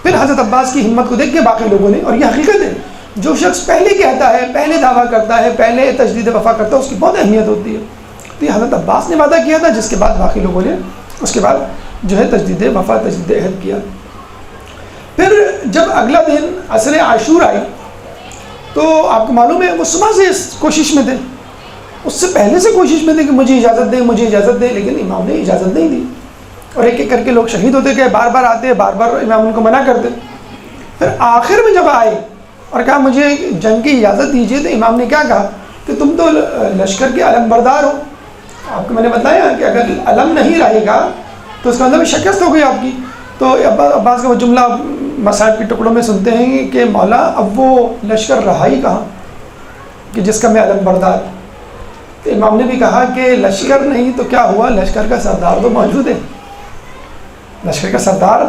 پھر حضرت عباس کی ہمت کو دیکھ کے باقی لوگوں نے، اور یہ حقیقت ہے، جو شخص پہلے کہتا ہے، پہلے دعویٰ کرتا ہے، پہلے تجدید وفا کرتا ہے، اس کی بہت اہمیت ہوتی ہے. تو یہ حضرت عباس نے وعدہ کیا تھا، جس کے بعد باقی لوگوں نے اس کے بعد جو ہے تجدید وفا، تجدید عہد کیا. پھر جب اگلا دن عصر عاشور آئی تو آپ کو معلوم ہے وہ صبح سے اس کوشش میں تھے اس سے پہلے سے کوشش میں تھے کہ مجھے اجازت دیں مجھے اجازت دیں، لیکن امام نے اجازت نہیں دی، اور ایک ایک کر کے لوگ شہید ہوتے گئے، بار بار آتے، بار بار امام ان کو منع کرتے۔ پھر آخر میں جب آئے اور کہا مجھے جنگ کی اجازت دیجیے، تو امام نے کیا کہا کہ تم تو لشکر کے علم بردار ہو، آپ کو میں نے بتایا کہ اگر علم نہیں رہے گا تو اس کا مطلب شکست ہو گئی آپ کی۔ تو عباس کا وہ جملہ مصائب کے ٹکڑوں میں سنتے ہیں کہ مولا اب وہ لشکر رہا ہی کہاں کہ جس کا میں علم بردار۔ تو امام نے بھی کہا کہ لشکر نہیں تو کیا ہوا، لشکر کا سردار تو موجود ہے۔ لشکر کا سردار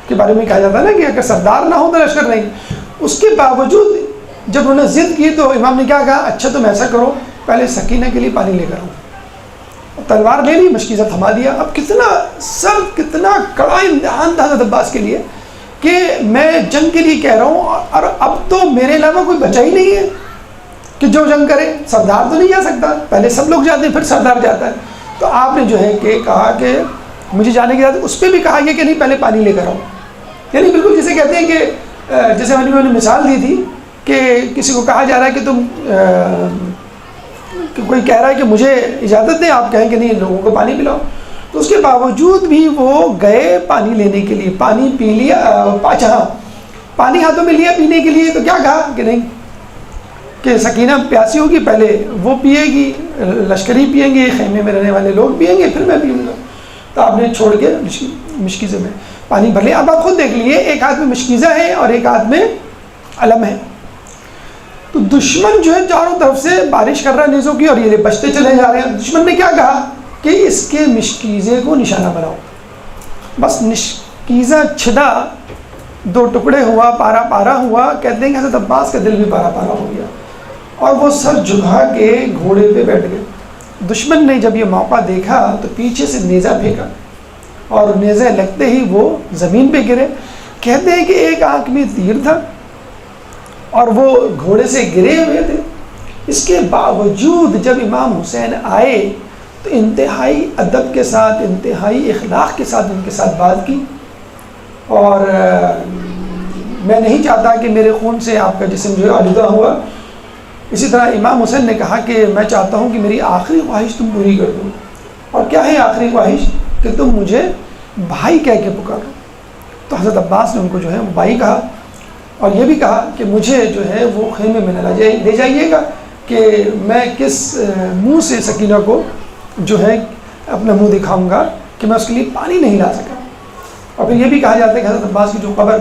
کے بارے میں کہا جاتا ہے نا کہ اگر سردار نہ ہو تو لشکر نہیں۔ اس کے باوجود جب انہوں نے ضد کی تو امام نے کیا کہا، اچھا تم ایسا کرو، پہلے سکینہ کے لیے پانی لے کر آؤ۔ تلوار لے لی، مشکیزہ تھما دیا۔ اب کتنا کڑا امتحان تھا حضرت عباس کے لیے کہ میں جنگ کے لیے کہہ رہا ہوں، اور اب تو میرے علاوہ کوئی بچا ہی نہیں ہے کہ جو جنگ کرے، سردار تو نہیں جا سکتا، پہلے سب لوگ جاتے ہیں پھر سردار جاتا ہے۔ تو آپ نے جو ہے کہ کہا کہ مجھے جانے کے بعد اس پہ بھی کہا گیا کہ نہیں پہلے پانی لے کر آؤ، یعنی بالکل جسے کہتے ہیں کہ جیسے میں نے مثال دی تھی کہ کسی کو کہا جا رہا ہے کہ تم کہ کوئی کہہ رہا ہے کہ مجھے اجازت دیں، آپ کہیں کہ نہیں لوگوں کو پانی پلاؤ، تو اس کے باوجود بھی وہ گئے پانی لینے کے لیے، پانی پی لیا، اچھا پانی ہاتھوں میں لیا پینے کے لیے، تو کیا کہا کہ نہیں کہ سکینہ پیاسی ہوگی، پہلے وہ پیے گی، لشکری پیئیں گے، خیمے میں رہنے والے لوگ پیئیں گے، پھر میں پیوں گا۔ تو آپ نے چھوڑ کے مشکیزے میں پانی بھر لیا۔ اب آپ خود دیکھ لیے، ایک ہاتھ میں مشکیزہ ہے اور ایک ہاتھ میں علم ہے، تو دشمن جو ہے چاروں طرف سے بارش کر رہا ہے نیزوں کی، اور یہ بچتے چلے جا رہے ہیں۔ دشمن نے کیا کہا کہ اس کے مشکیزے کو نشانہ بناؤ، بس مشکیزہ چھدا، دو ٹکڑے ہوا، پارا پارا ہوا۔ کہتے ہیں کہ حضرت عباس کا دل بھی پارا پارا ہو گیا، اور وہ سر جھکا کے گھوڑے پہ بیٹھ گئے۔ دشمن نے جب یہ موقع دیکھا تو پیچھے سے نیزہ پھینکا، اور نیزہ لگتے ہی وہ زمین پہ گرے۔ کہتے ہیں کہ ایک آنکھ میں تیر تھا اور وہ گھوڑے سے گرے ہوئے تھے۔ اس کے باوجود جب امام حسین آئے تو انتہائی ادب کے ساتھ، انتہائی اخلاق کے ساتھ ان کے ساتھ بات کی، اور میں نہیں چاہتا کہ میرے خون سے آپ کا جسم جو ہے آلودہ ہوا۔ اسی طرح امام حسین نے کہا کہ میں چاہتا ہوں کہ میری آخری خواہش تم پوری کر دو، اور کیا ہے آخری خواہش کہ تم مجھے بھائی کہہ کے پکارو۔ تو حضرت عباس نے ان کو جو ہے بھائی کہا، اور یہ بھی کہا کہ مجھے جو ہے وہ خیمے میں نہ لے جائیے گا کہ میں کس منہ سے سکینہ کو جو ہے اپنا منہ دکھاؤں گا کہ میں اس کے لیے پانی نہیں لا سکا۔ اور پھر یہ بھی کہا جاتا ہے کہ حضرت عباس کی جو قبر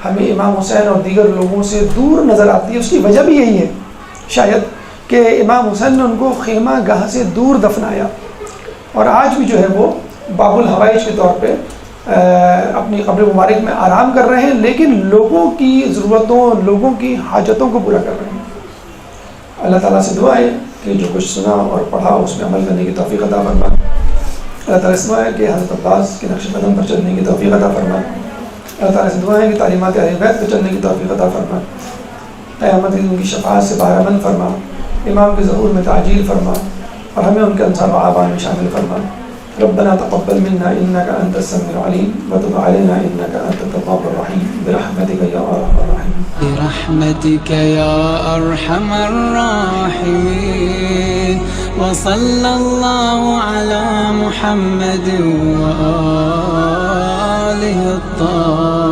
ہمیں امام حسین اور دیگر لوگوں سے دور نظر آتی ہے، اس کی وجہ بھی یہی ہے شاید کہ امام حسین نے ان کو خیمہ گاہ سے دور دفنایا، اور آج بھی جو ہے وہ باب الحوائج کے طور پہ اپنی قبر مبارک میں آرام کر رہے ہیں، لیکن لوگوں کی ضرورتوں، لوگوں کی حاجتوں کو پورا کر رہے ہیں۔ اللہ تعالیٰ سے دعا ہے کہ جو کچھ سنا اور پڑھا اس میں عمل کرنے کی توفیق عطا فرما۔ اللہ تعالیٰ سے دعا ہے کہ حضرت عباس کے نقش قدم پر چلنے کی توفیق عطا فرما۔ اللہ تعالیٰ سے دعا ہے کہ تعلیمات اہل بیت پر چلنے کی توفیق عطا فرما۔ قیامت ان کی شفاعت سے بہرمند فرما، امام کے ظہور میں تعجیل فرما، اور ہمیں ان کے انصار و اعوان میں شامل فرما۔ ربنا تقبل منا انك انت السميع العليم وتب علينا انك انت التواب الرحيم برحمتك يا ارحم الراحمين برحمتك يا ارحم الراحمين وصلى الله على محمد وآله الطاهرين